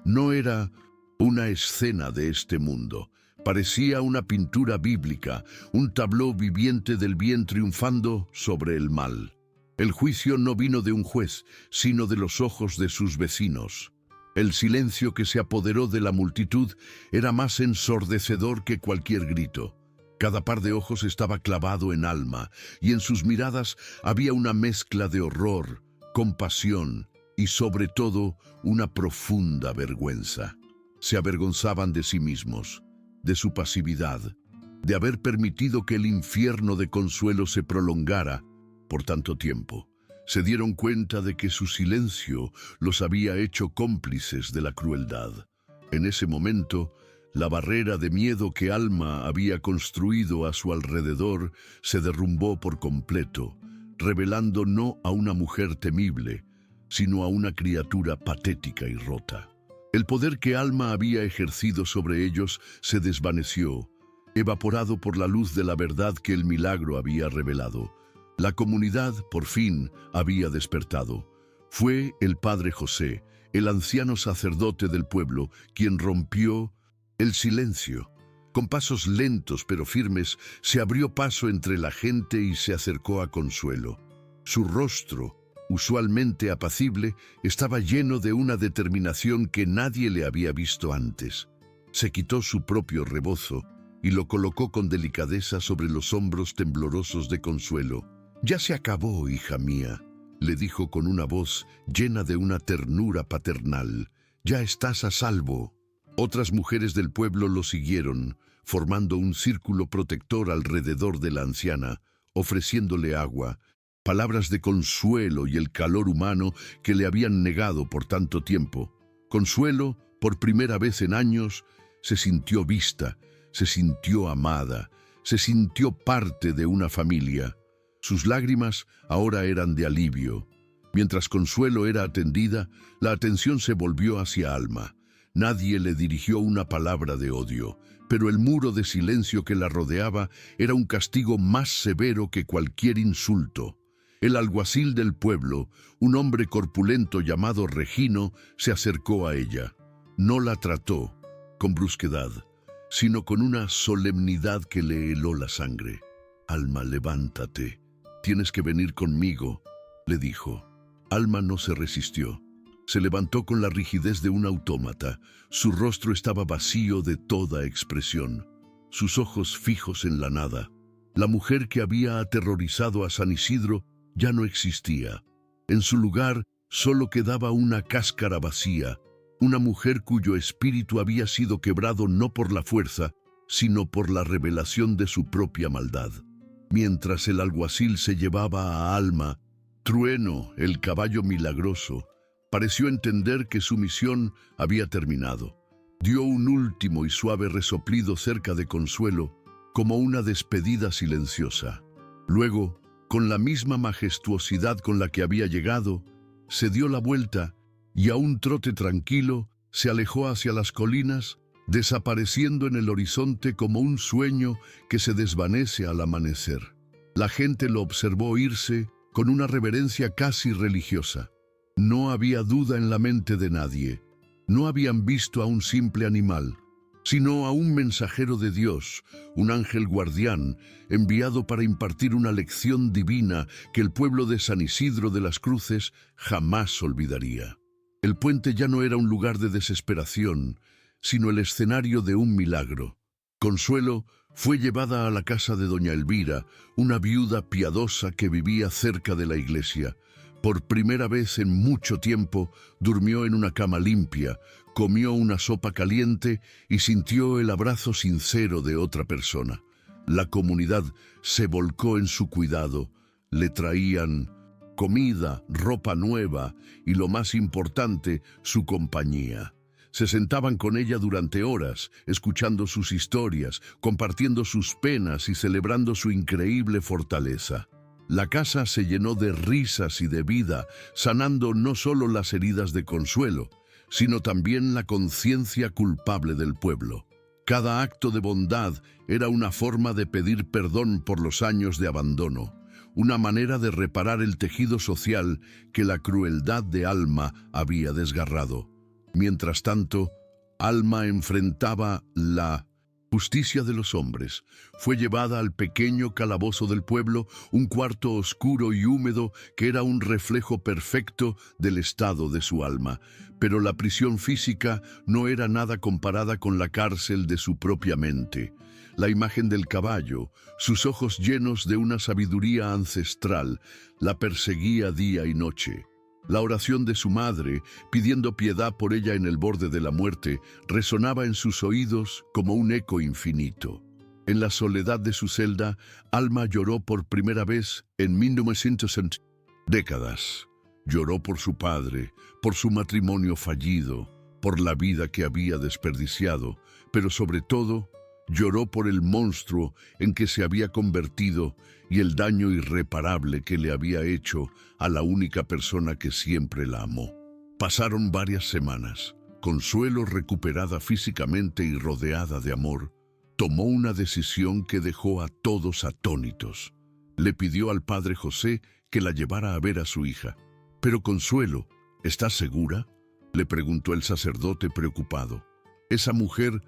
No era una escena de este mundo. Parecía una pintura bíblica, un tabló viviente del bien triunfando sobre el mal. El juicio no vino de un juez, sino de los ojos de sus vecinos. El silencio que se apoderó de la multitud era más ensordecedor que cualquier grito. Cada par de ojos estaba clavado en Alma, y en sus miradas había una mezcla de horror, compasión y, sobre todo, una profunda vergüenza. Se avergonzaban de sí mismos, de su pasividad, de haber permitido que el infierno de Consuelo se prolongara por tanto tiempo. Se dieron cuenta de que su silencio los había hecho cómplices de la crueldad. En ese momento, la barrera de miedo que Alma había construido a su alrededor se derrumbó por completo, revelando no a una mujer temible, sino a una criatura patética y rota. El poder que Alma había ejercido sobre ellos se desvaneció, evaporado por la luz de la verdad que el milagro había revelado. La comunidad, por fin, había despertado. Fue el padre José, el anciano sacerdote del pueblo, quien rompió el silencio. Con pasos lentos pero firmes, se abrió paso entre la gente y se acercó a Consuelo. Su rostro, usualmente apacible, estaba lleno de una determinación que nadie le había visto antes. Se quitó su propio rebozo y lo colocó con delicadeza sobre los hombros temblorosos de Consuelo. «Ya se acabó, hija mía», le dijo con una voz llena de una ternura paternal. «Ya estás a salvo». Otras mujeres del pueblo lo siguieron, formando un círculo protector alrededor de la anciana, ofreciéndole agua, palabras de consuelo y el calor humano que le habían negado por tanto tiempo. Consuelo, por primera vez en años, se sintió vista, se sintió amada, se sintió parte de una familia. Sus lágrimas ahora eran de alivio. Mientras Consuelo era atendida, la atención se volvió hacia Alma. Nadie le dirigió una palabra de odio, pero el muro de silencio que la rodeaba era un castigo más severo que cualquier insulto. El alguacil del pueblo, un hombre corpulento llamado Regino, se acercó a ella. No la trató con brusquedad, sino con una solemnidad que le heló la sangre. «Alma, levántate. Tienes que venir conmigo», le dijo. Alma no se resistió. Se levantó con la rigidez de un autómata. Su rostro estaba vacío de toda expresión, sus ojos fijos en la nada. La mujer que había aterrorizado a San Isidro ya no existía. En su lugar solo quedaba una cáscara vacía, una mujer cuyo espíritu había sido quebrado no por la fuerza, sino por la revelación de su propia maldad. Mientras el alguacil se llevaba a Alma, Trueno, el caballo milagroso, Pareció entender que su misión había terminado. Dio un último y suave resoplido cerca de Consuelo, como una despedida silenciosa. Luego, con la misma majestuosidad con la que había llegado, se dio la vuelta y a un trote tranquilo se alejó hacia las colinas, desapareciendo en el horizonte como un sueño que se desvanece al amanecer. La gente lo observó irse con una reverencia casi religiosa. No había duda en la mente de nadie. No habían visto a un simple animal, sino a un mensajero de Dios, un ángel guardián, enviado para impartir una lección divina que el pueblo de San Isidro de las Cruces jamás olvidaría. El puente ya no era un lugar de desesperación, sino el escenario de un milagro. Consuelo fue llevada a la casa de doña Elvira, una viuda piadosa que vivía cerca de la iglesia. Por primera vez en mucho tiempo durmió en una cama limpia, comió una sopa caliente y sintió el abrazo sincero de otra persona. La comunidad se volcó en su cuidado. Le traían comida, ropa nueva y, lo más importante, su compañía. Se sentaban con ella durante horas, escuchando sus historias, compartiendo sus penas y celebrando su increíble fortaleza. La casa se llenó de risas y de vida, sanando no solo las heridas de Consuelo, sino también la conciencia culpable del pueblo. Cada acto de bondad era una forma de pedir perdón por los años de abandono, una manera de reparar el tejido social que la crueldad de Alma había desgarrado. Mientras tanto, Alma enfrentaba la justicia de los hombres. Fue llevada al pequeño calabozo del pueblo, un cuarto oscuro y húmedo que era un reflejo perfecto del estado de su alma. Pero la prisión física no era nada comparada con la cárcel de su propia mente. La imagen del caballo, sus ojos llenos de una sabiduría ancestral, la perseguía día y noche. La oración de su madre, pidiendo piedad por ella en el borde de la muerte, resonaba en sus oídos como un eco infinito. En la soledad de su celda, Alma lloró por primera vez en 1960. Décadas. Lloró por su padre, por su matrimonio fallido, por la vida que había desperdiciado, pero sobre todo, lloró por el monstruo en que se había convertido y el daño irreparable que le había hecho a la única persona que siempre la amó. Pasaron varias semanas. Consuelo, recuperada físicamente y rodeada de amor, tomó una decisión que dejó a todos atónitos. Le pidió al padre José que la llevara a ver a su hija. «Pero Consuelo, ¿estás segura?», le preguntó el sacerdote preocupado. «Esa mujer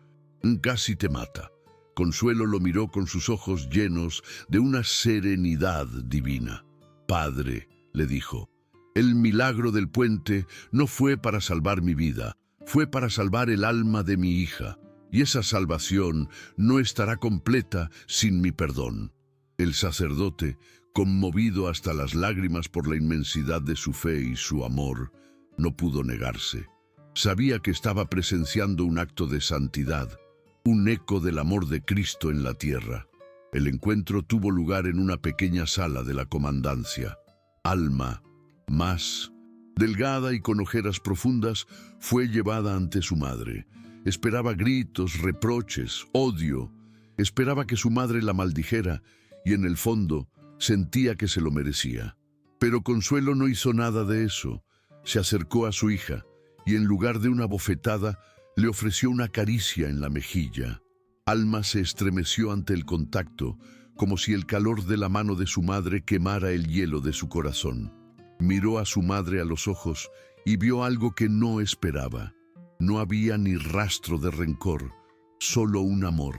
casi te mata». Consuelo lo miró con sus ojos llenos de una serenidad divina. «Padre», le dijo, «el milagro del puente no fue para salvar mi vida, fue para salvar el alma de mi hija, y esa salvación no estará completa sin mi perdón». El sacerdote, conmovido hasta las lágrimas por la inmensidad de su fe y su amor, no pudo negarse. Sabía que estaba presenciando un acto de santidad, un eco del amor de Cristo en la tierra. El encuentro tuvo lugar en una pequeña sala de la comandancia. Alma, más delgada y con ojeras profundas, fue llevada ante su madre. Esperaba gritos, reproches, odio. Esperaba que su madre la maldijera y en el fondo sentía que se lo merecía. Pero Consuelo no hizo nada de eso. Se acercó a su hija y en lugar de una bofetada, le ofreció una caricia en la mejilla. Alma se estremeció ante el contacto, como si el calor de la mano de su madre quemara el hielo de su corazón. Miró a su madre a los ojos y vio algo que no esperaba. No había ni rastro de rencor, solo un amor,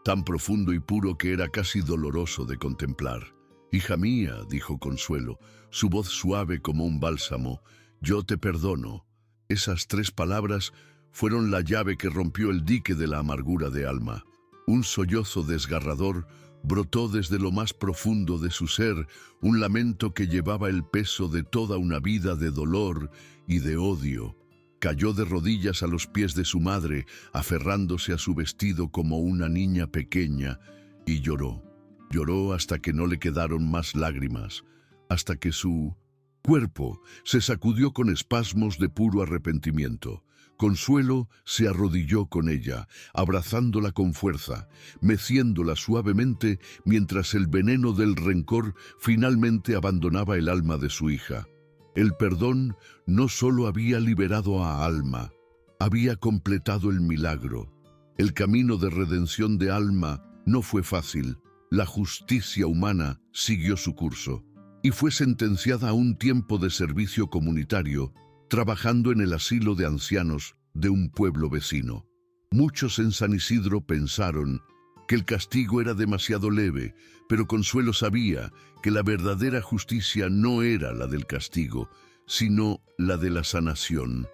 tan profundo y puro que era casi doloroso de contemplar. «Hija mía», dijo Consuelo, su voz suave como un bálsamo, «yo te perdono». Esas 3 palabras fueron la llave que rompió el dique de la amargura de Alma. Un sollozo desgarrador brotó desde lo más profundo de su ser, un lamento que llevaba el peso de toda una vida de dolor y de odio. Cayó de rodillas a los pies de su madre, aferrándose a su vestido como una niña pequeña, y lloró. Lloró hasta que no le quedaron más lágrimas, hasta que su Cuerpo se sacudió con espasmos de puro arrepentimiento. Consuelo se arrodilló con ella, abrazándola con fuerza, meciéndola suavemente mientras el veneno del rencor finalmente abandonaba el alma de su hija. El perdón no solo había liberado a Alma, había completado el milagro. El camino de redención de Alma no fue fácil. La justicia humana siguió su curso y fue sentenciada a un tiempo de servicio comunitario, trabajando en el asilo de ancianos de un pueblo vecino. Muchos en San Isidro pensaron que el castigo era demasiado leve, pero Consuelo sabía que la verdadera justicia no era la del castigo, sino la de la sanación.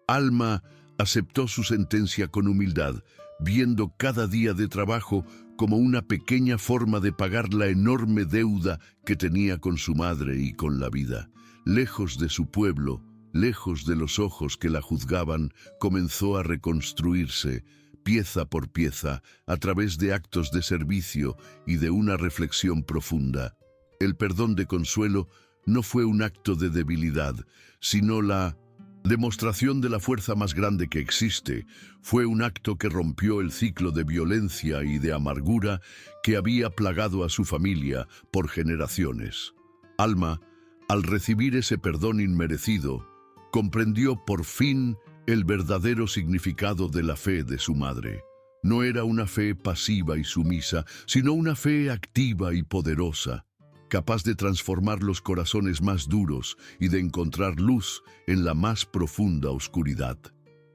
Alma aceptó su sentencia con humildad, viendo cada día de trabajo como una pequeña forma de pagar la enorme deuda que tenía con su madre y con la vida. Lejos de su pueblo, lejos de los ojos que la juzgaban, comenzó a reconstruirse, pieza por pieza, a través de actos de servicio y de una reflexión profunda. El perdón de Consuelo no fue un acto de debilidad, sino la demostración de la fuerza más grande que existe. Fue un acto que rompió el ciclo de violencia y de amargura que había plagado a su familia por generaciones. Alma, al recibir ese perdón inmerecido, comprendió por fin el verdadero significado de la fe de su madre. No era una fe pasiva y sumisa, sino una fe activa y poderosa, capaz de transformar los corazones más duros y de encontrar luz en la más profunda oscuridad.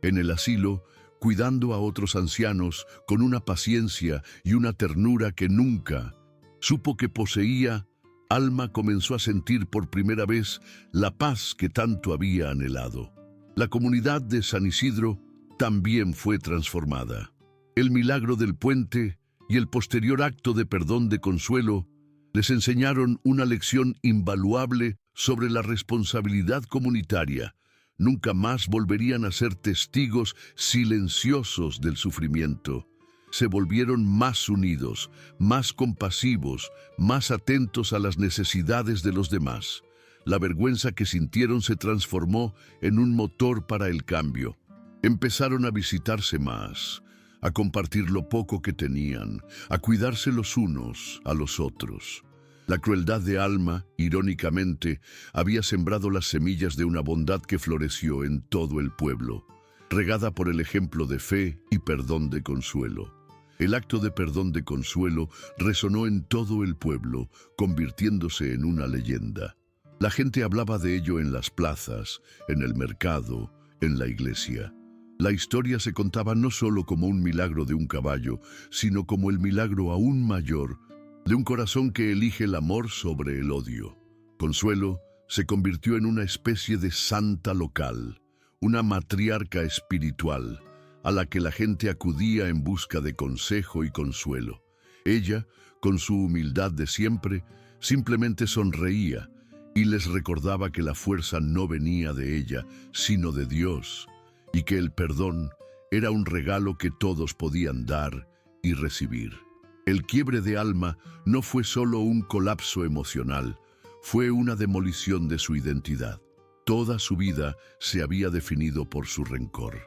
En el asilo, cuidando a otros ancianos con una paciencia y una ternura que nunca supo que poseía, Alma comenzó a sentir por primera vez la paz que tanto había anhelado. La comunidad de San Isidro también fue transformada. El milagro del puente y el posterior acto de perdón de Consuelo les enseñaron una lección invaluable sobre la responsabilidad comunitaria. Nunca más volverían a ser testigos silenciosos del sufrimiento. Se volvieron más unidos, más compasivos, más atentos a las necesidades de los demás. La vergüenza que sintieron se transformó en un motor para el cambio. Empezaron a visitarse más, a compartir lo poco que tenían, a cuidarse los unos a los otros. La crueldad de Alma, irónicamente, había sembrado las semillas de una bondad que floreció en todo el pueblo, regada por el ejemplo de fe y perdón de Consuelo. El acto de perdón de Consuelo resonó en todo el pueblo, convirtiéndose en una leyenda. La gente hablaba de ello en las plazas, en el mercado, en la iglesia. La historia se contaba no solo como un milagro de un caballo, sino como el milagro aún mayor de un corazón que elige el amor sobre el odio. Consuelo se convirtió en una especie de santa local, una matriarca espiritual, a la que la gente acudía en busca de consejo y consuelo. Ella, con su humildad de siempre, simplemente sonreía y les recordaba que la fuerza no venía de ella, sino de Dios, y que el perdón era un regalo que todos podían dar y recibir. El quiebre de Alma no fue solo un colapso emocional, fue una demolición de su identidad. Toda su vida se había definido por su rencor.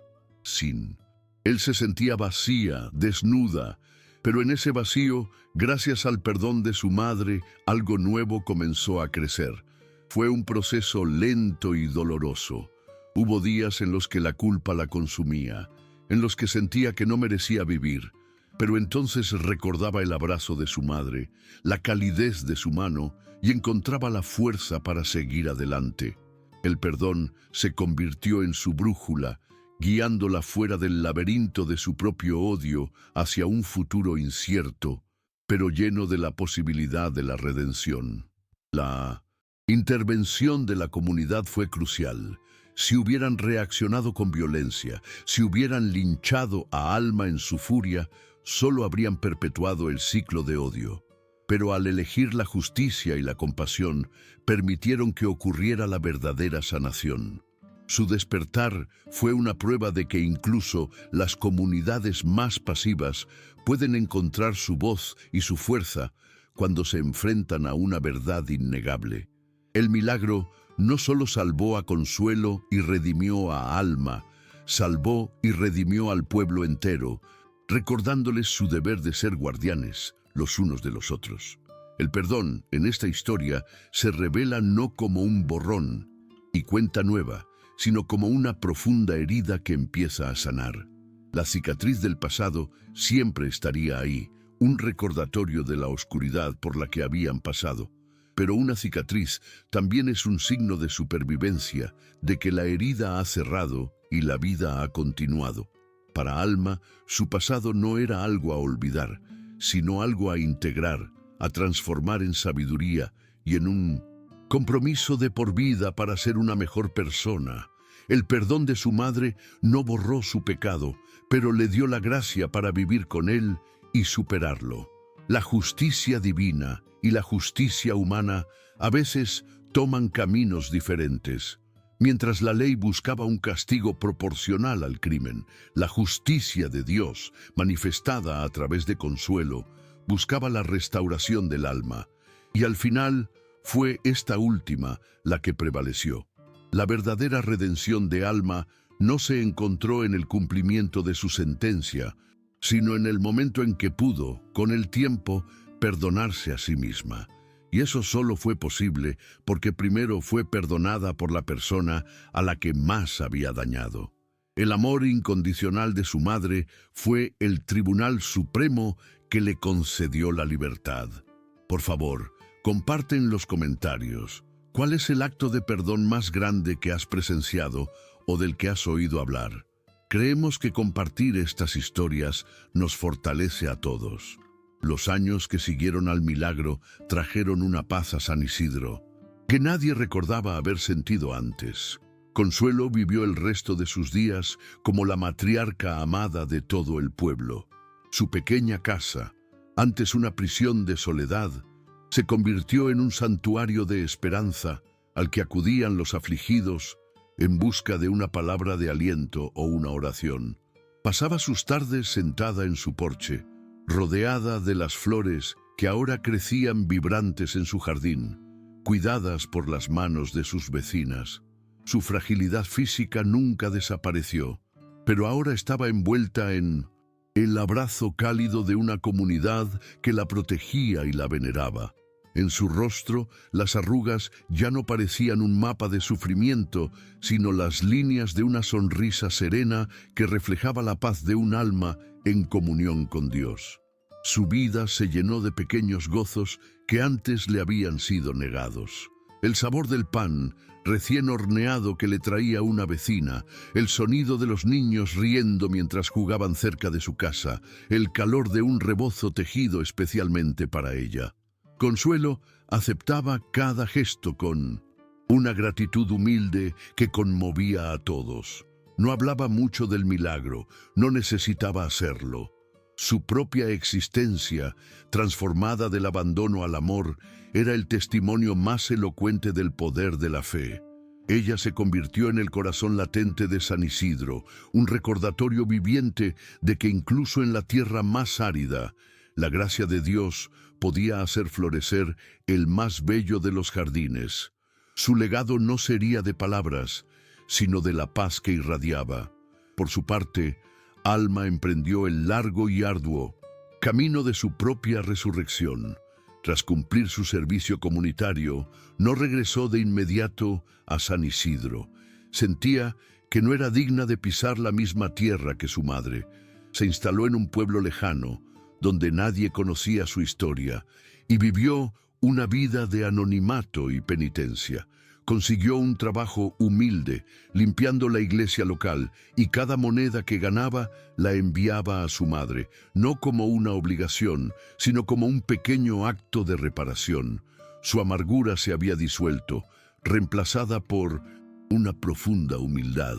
Él se sentía vacía, desnuda, pero en ese vacío, gracias al perdón de su madre, algo nuevo comenzó a crecer. Fue un proceso lento y doloroso. Hubo días en los que la culpa la consumía, en los que sentía que no merecía vivir, pero entonces recordaba el abrazo de su madre, la calidez de su mano y encontraba la fuerza para seguir adelante. El perdón se convirtió en su brújula, guiándola fuera del laberinto de su propio odio hacia un futuro incierto, pero lleno de la posibilidad de la redención. La intervención de la comunidad fue crucial. Si hubieran reaccionado con violencia, si hubieran linchado a Alma en su furia, solo habrían perpetuado el ciclo de odio. Pero al elegir la justicia y la compasión, permitieron que ocurriera la verdadera sanación. Su despertar fue una prueba de que incluso las comunidades más pasivas pueden encontrar su voz y su fuerza cuando se enfrentan a una verdad innegable. El milagro no solo salvó a Consuelo y redimió a Alma, salvó y redimió al pueblo entero, recordándoles su deber de ser guardianes los unos de los otros. El perdón, en esta historia, se revela no como un borrón y cuenta nueva, sino como una profunda herida que empieza a sanar. La cicatriz del pasado siempre estaría ahí, un recordatorio de la oscuridad por la que habían pasado. Pero una cicatriz también es un signo de supervivencia, de que la herida ha cerrado y la vida ha continuado. Para Alma, su pasado no era algo a olvidar, sino algo a integrar, a transformar en sabiduría y en un compromiso de por vida para ser una mejor persona. El perdón de su madre no borró su pecado, pero le dio la gracia para vivir con él y superarlo. La justicia divina y la justicia humana a veces toman caminos diferentes. Mientras la ley buscaba un castigo proporcional al crimen, la justicia de Dios, manifestada a través de Consuelo, buscaba la restauración del alma. Y al final fue esta última la que prevaleció. La verdadera redención de Alma no se encontró en el cumplimiento de su sentencia, sino en el momento en que pudo, con el tiempo, perdonarse a sí misma. Y eso solo fue posible porque primero fue perdonada por la persona a la que más había dañado. El amor incondicional de su madre fue el Tribunal Supremo que le concedió la libertad. Por favor, comparte en los comentarios cuál es el acto de perdón más grande que has presenciado o del que has oído hablar. Creemos que compartir estas historias nos fortalece a todos. Los años que siguieron al milagro trajeron una paz a San Isidro que nadie recordaba haber sentido antes. Consuelo vivió el resto de sus días como la matriarca amada de todo el pueblo. Su pequeña casa, antes una prisión de soledad, se convirtió en un santuario de esperanza al que acudían los afligidos en busca de una palabra de aliento o una oración. Pasaba sus tardes sentada en su porche, rodeada de las flores que ahora crecían vibrantes en su jardín, cuidadas por las manos de sus vecinas. Su fragilidad física nunca desapareció, pero ahora estaba envuelta en el abrazo cálido de una comunidad que la protegía y la veneraba. En su rostro, las arrugas ya no parecían un mapa de sufrimiento, sino las líneas de una sonrisa serena que reflejaba la paz de un alma en comunión con Dios. Su vida se llenó de pequeños gozos que antes le habían sido negados. El sabor del pan recién horneado que le traía una vecina, el sonido de los niños riendo mientras jugaban cerca de su casa, el calor de un rebozo tejido especialmente para ella. Consuelo aceptaba cada gesto con una gratitud humilde que conmovía a todos. No hablaba mucho del milagro, no necesitaba hacerlo. Su propia existencia, transformada del abandono al amor, era el testimonio más elocuente del poder de la fe. Ella se convirtió en el corazón latente de San Isidro, un recordatorio viviente de que incluso en la tierra más árida, la gracia de Dios podía hacer florecer el más bello de los jardines. Su legado no sería de palabras, sino de la paz que irradiaba. Por su parte, Alma emprendió el largo y arduo camino de su propia resurrección. Tras cumplir su servicio comunitario, no regresó de inmediato a San Isidro. Sentía que no era digna de pisar la misma tierra que su madre. Se instaló en un pueblo lejano, donde nadie conocía su historia, y vivió una vida de anonimato y penitencia. Consiguió un trabajo humilde, limpiando la iglesia local, y cada moneda que ganaba la enviaba a su madre, no como una obligación, sino como un pequeño acto de reparación. Su amargura se había disuelto, reemplazada por una profunda humildad.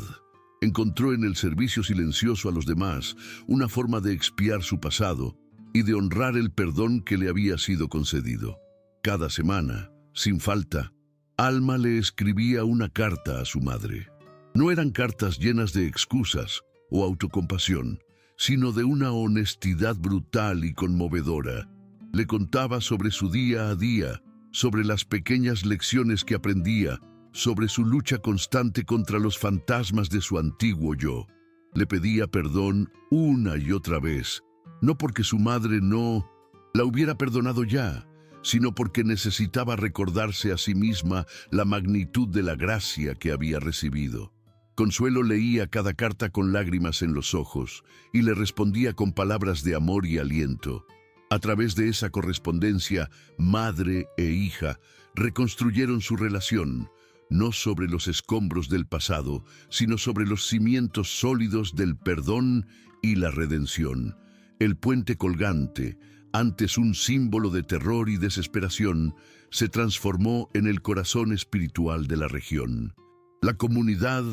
Encontró en el servicio silencioso a los demás una forma de expiar su pasado y de honrar el perdón que le había sido concedido. Cada semana, sin falta, Alma le escribía una carta a su madre. No eran cartas llenas de excusas o autocompasión, sino de una honestidad brutal y conmovedora. Le contaba sobre su día a día, sobre las pequeñas lecciones que aprendía, sobre su lucha constante contra los fantasmas de su antiguo yo. Le pedía perdón una y otra vez, no porque su madre no la hubiera perdonado ya, sino porque necesitaba recordarse a sí misma la magnitud de la gracia que había recibido. Consuelo leía cada carta con lágrimas en los ojos y le respondía con palabras de amor y aliento. A través de esa correspondencia, madre e hija reconstruyeron su relación, no sobre los escombros del pasado, sino sobre los cimientos sólidos del perdón y la redención. El puente colgante, antes un símbolo de terror y desesperación, se transformó en el corazón espiritual de la región. La comunidad,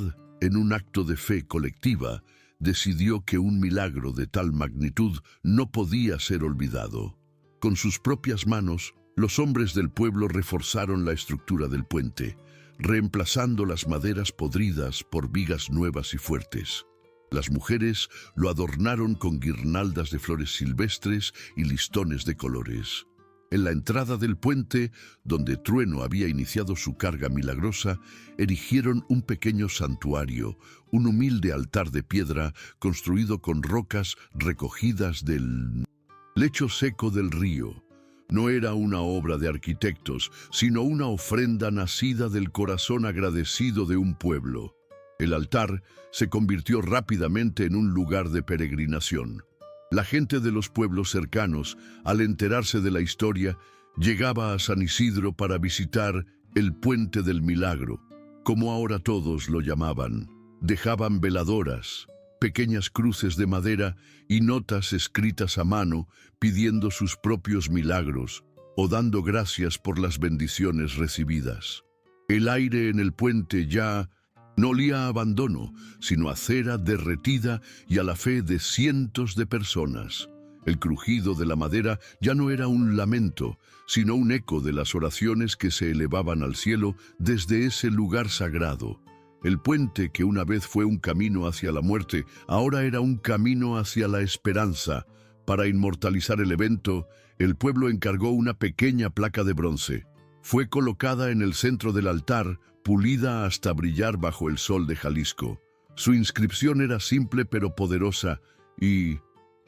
en un acto de fe colectiva, decidió que un milagro de tal magnitud no podía ser olvidado. Con sus propias manos, los hombres del pueblo reforzaron la estructura del puente, reemplazando las maderas podridas por vigas nuevas y fuertes. Las mujeres lo adornaron con guirnaldas de flores silvestres y listones de colores. En la entrada del puente, donde Trueno había iniciado su carga milagrosa, erigieron un pequeño santuario, un humilde altar de piedra construido con rocas recogidas del lecho seco del río. No era una obra de arquitectos, sino una ofrenda nacida del corazón agradecido de un pueblo. El altar se convirtió rápidamente en un lugar de peregrinación. La gente de los pueblos cercanos, al enterarse de la historia, llegaba a San Isidro para visitar el Puente del Milagro, como ahora todos lo llamaban. Dejaban veladoras, pequeñas cruces de madera y notas escritas a mano pidiendo sus propios milagros o dando gracias por las bendiciones recibidas. El aire en el puente ya no olía a abandono, sino a cera derretida y a la fe de cientos de personas. El crujido de la madera ya no era un lamento, sino un eco de las oraciones que se elevaban al cielo desde ese lugar sagrado. El puente, que una vez fue un camino hacia la muerte, ahora era un camino hacia la esperanza. Para inmortalizar el evento, el pueblo encargó una pequeña placa de bronce. Fue colocada en el centro del altar, pulida hasta brillar bajo el sol de Jalisco. Su inscripción era simple pero poderosa y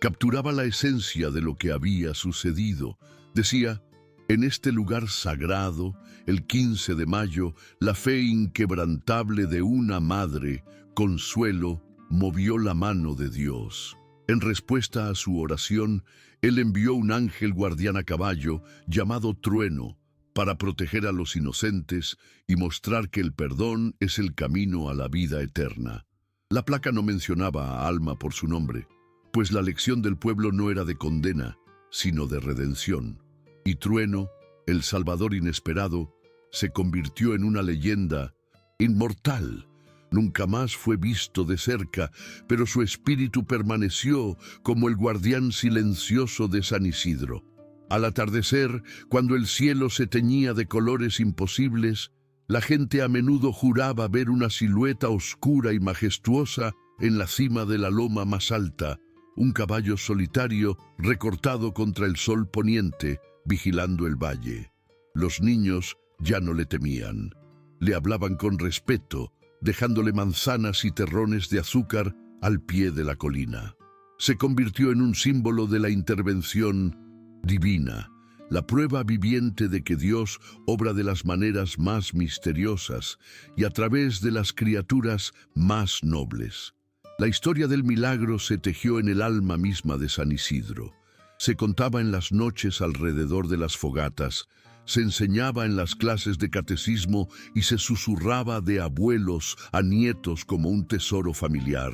capturaba la esencia de lo que había sucedido. Decía: en este lugar sagrado, el 15 de mayo, la fe inquebrantable de una madre, Consuelo, movió la mano de Dios. En respuesta a su oración, Él envió un ángel guardián a caballo llamado Trueno, para proteger a los inocentes y mostrar que el perdón es el camino a la vida eterna. La placa no mencionaba a Alma por su nombre, pues la lección del pueblo no era de condena, sino de redención. Y Trueno, el Salvador inesperado, se convirtió en una leyenda inmortal. Nunca más fue visto de cerca, pero su espíritu permaneció como el guardián silencioso de San Isidro. Al atardecer, cuando el cielo se teñía de colores imposibles, la gente a menudo juraba ver una silueta oscura y majestuosa en la cima de la loma más alta, un caballo solitario recortado contra el sol poniente, vigilando el valle. Los niños ya no le temían. Le hablaban con respeto, dejándole manzanas y terrones de azúcar al pie de la colina. Se convirtió en un símbolo de la intervención divina, la prueba viviente de que Dios obra de las maneras más misteriosas y a través de las criaturas más nobles. La historia del milagro se tejió en el alma misma de San Isidro. Se contaba en las noches alrededor de las fogatas, se enseñaba en las clases de catecismo y se susurraba de abuelos a nietos como un tesoro familiar.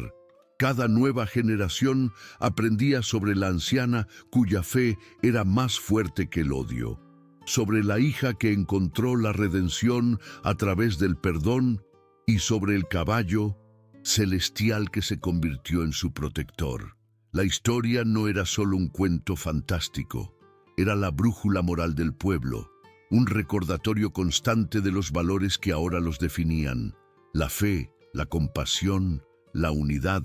Cada nueva generación aprendía sobre la anciana cuya fe era más fuerte que el odio, sobre la hija que encontró la redención a través del perdón y sobre el caballo celestial que se convirtió en su protector. La historia no era solo un cuento fantástico, era la brújula moral del pueblo, un recordatorio constante de los valores que ahora los definían: la fe, la compasión, la unidad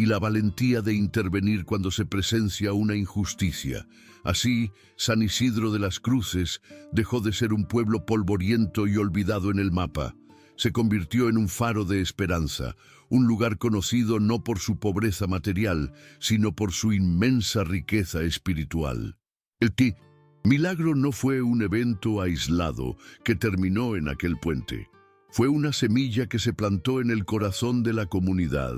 y la valentía de intervenir cuando se presencia una injusticia. Así, San Isidro de las Cruces dejó de ser un pueblo polvoriento y olvidado en el mapa. Se convirtió en un faro de esperanza, un lugar conocido no por su pobreza material, sino por su inmensa riqueza espiritual. El milagro no fue un evento aislado que terminó en aquel puente. Fue una semilla que se plantó en el corazón de la comunidad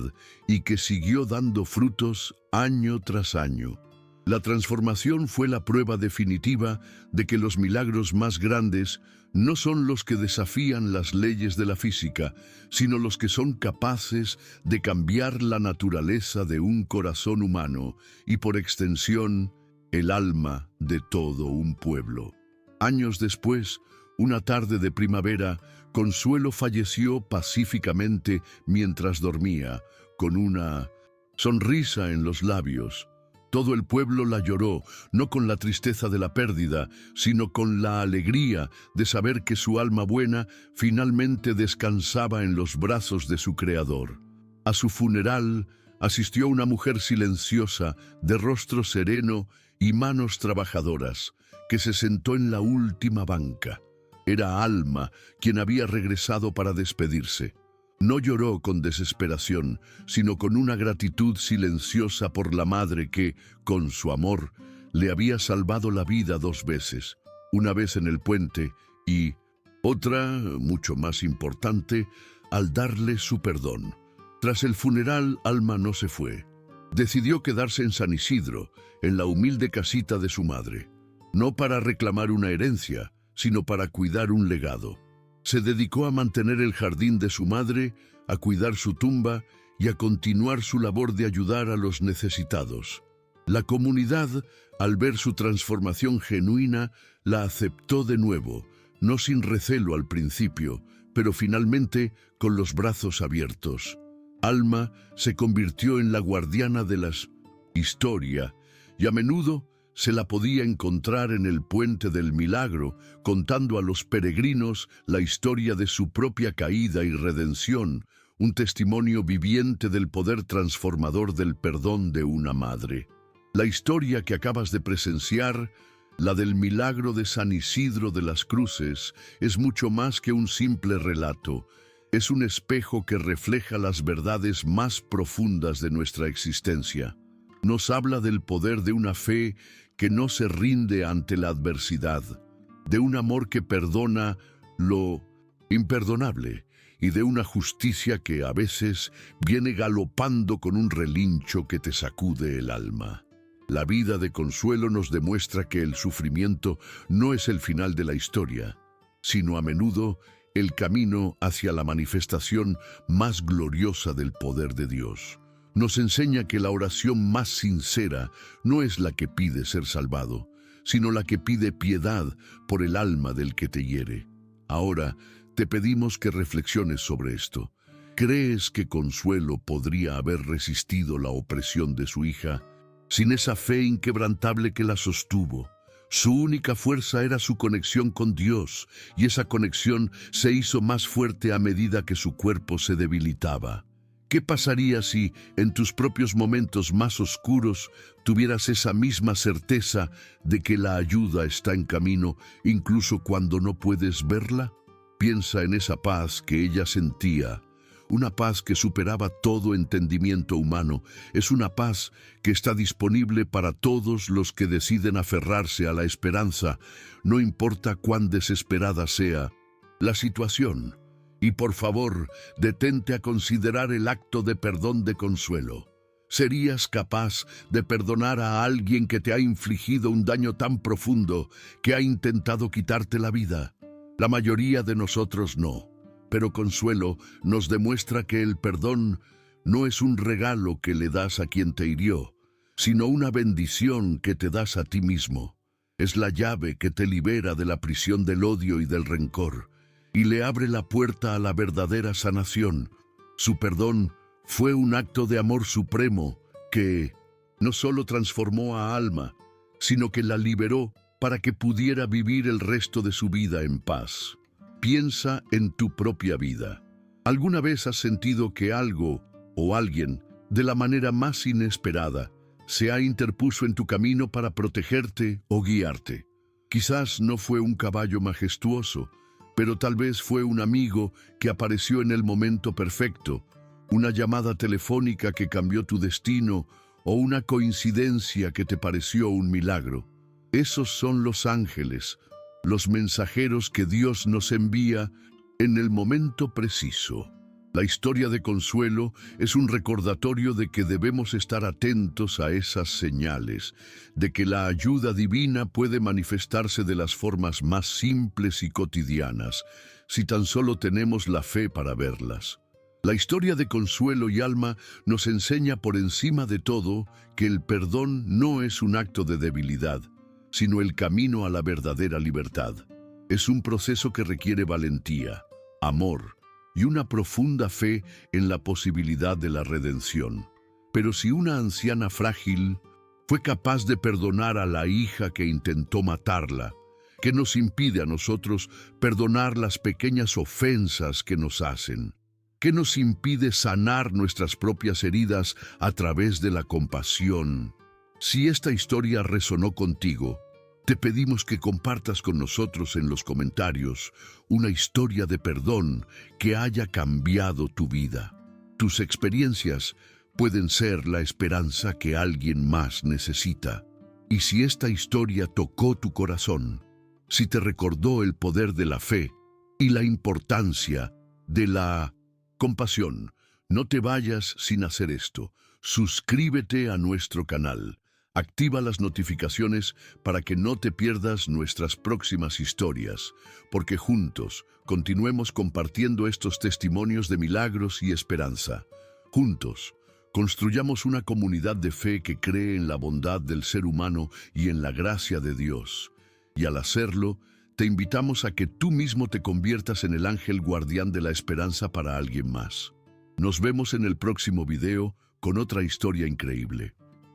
y que siguió dando frutos año tras año. La transformación fue la prueba definitiva de que los milagros más grandes no son los que desafían las leyes de la física, sino los que son capaces de cambiar la naturaleza de un corazón humano y, por extensión, el alma de todo un pueblo. Años después, una tarde de primavera, Consuelo falleció pacíficamente mientras dormía, con una sonrisa en los labios. Todo el pueblo la lloró, no con la tristeza de la pérdida, sino con la alegría de saber que su alma buena finalmente descansaba en los brazos de su Creador. A su funeral asistió una mujer silenciosa, de rostro sereno y manos trabajadoras, que se sentó en la última banca. Era Alma, quien había regresado para despedirse. No lloró con desesperación, sino con una gratitud silenciosa por la madre que, con su amor, le había salvado la vida 2 veces, una vez en el puente y otra, mucho más importante, al darle su perdón. Tras el funeral, Alma no se fue. Decidió quedarse en San Isidro, en la humilde casita de su madre, no para reclamar una herencia, sino para cuidar un legado. Se dedicó a mantener el jardín de su madre, a cuidar su tumba y a continuar su labor de ayudar a los necesitados. La comunidad, al ver su transformación genuina, la aceptó de nuevo, no sin recelo al principio, pero finalmente con los brazos abiertos. Alma se convirtió en la guardiana de la historia y a menudo se la podía encontrar en el Puente del Milagro, contando a los peregrinos la historia de su propia caída y redención, un testimonio viviente del poder transformador del perdón de una madre. La historia que acabas de presenciar, la del milagro de San Isidro de las Cruces, es mucho más que un simple relato. Es un espejo que refleja las verdades más profundas de nuestra existencia. Nos habla del poder de una fe que no se rinde ante la adversidad, de un amor que perdona lo imperdonable y de una justicia que a veces viene galopando con un relincho que te sacude el alma. La vida de Consuelo nos demuestra que el sufrimiento no es el final de la historia, sino a menudo el camino hacia la manifestación más gloriosa del poder de Dios. Nos enseña que la oración más sincera no es la que pide ser salvado, sino la que pide piedad por el alma del que te hiere. Ahora, te pedimos que reflexiones sobre esto. ¿Crees que Consuelo podría haber resistido la opresión de su hija sin esa fe inquebrantable que la sostuvo? Su única fuerza era su conexión con Dios, y esa conexión se hizo más fuerte a medida que su cuerpo se debilitaba. ¿Qué pasaría si, en tus propios momentos más oscuros, tuvieras esa misma certeza de que la ayuda está en camino, incluso cuando no puedes verla? Piensa en esa paz que ella sentía, una paz que superaba todo entendimiento humano. Es una paz que está disponible para todos los que deciden aferrarse a la esperanza, no importa cuán desesperada sea la situación. Y por favor, detente a considerar el acto de perdón de Consuelo. ¿Serías capaz de perdonar a alguien que te ha infligido un daño tan profundo que ha intentado quitarte la vida? La mayoría de nosotros no, pero Consuelo nos demuestra que el perdón no es un regalo que le das a quien te hirió, sino una bendición que te das a ti mismo. Es la llave que te libera de la prisión del odio y del rencor, y le abre la puerta a la verdadera sanación. Su perdón fue un acto de amor supremo que no solo transformó a Alma, sino que la liberó para que pudiera vivir el resto de su vida en paz. Piensa en tu propia vida. ¿Alguna vez has sentido que algo o alguien de la manera más inesperada, se ha interpuesto en tu camino para protegerte o guiarte. Quizás no fue un caballo majestuoso, pero tal vez fue un amigo que apareció en el momento perfecto, una llamada telefónica que cambió tu destino o una coincidencia que te pareció un milagro. Esos son los ángeles, los mensajeros que Dios nos envía en el momento preciso. La historia de Consuelo es un recordatorio de que debemos estar atentos a esas señales, de que la ayuda divina puede manifestarse de las formas más simples y cotidianas, si tan solo tenemos la fe para verlas. La historia de Consuelo y Alma nos enseña por encima de todo que el perdón no es un acto de debilidad, sino el camino a la verdadera libertad. Es un proceso que requiere valentía, amor y una profunda fe en la posibilidad de la redención. Pero si una anciana frágil fue capaz de perdonar a la hija que intentó matarla, ¿qué nos impide a nosotros perdonar las pequeñas ofensas que nos hacen? ¿Qué nos impide sanar nuestras propias heridas a través de la compasión? Si esta historia resonó contigo, te pedimos que compartas con nosotros en los comentarios una historia de perdón que haya cambiado tu vida. Tus experiencias pueden ser la esperanza que alguien más necesita. Y si esta historia tocó tu corazón, si te recordó el poder de la fe y la importancia de la compasión, no te vayas sin hacer esto. Suscríbete a nuestro canal. Activa las notificaciones para que no te pierdas nuestras próximas historias, porque juntos continuemos compartiendo estos testimonios de milagros y esperanza. Juntos, construyamos una comunidad de fe que cree en la bondad del ser humano y en la gracia de Dios. Y al hacerlo, te invitamos a que tú mismo te conviertas en el ángel guardián de la esperanza para alguien más. Nos vemos en el próximo video con otra historia increíble.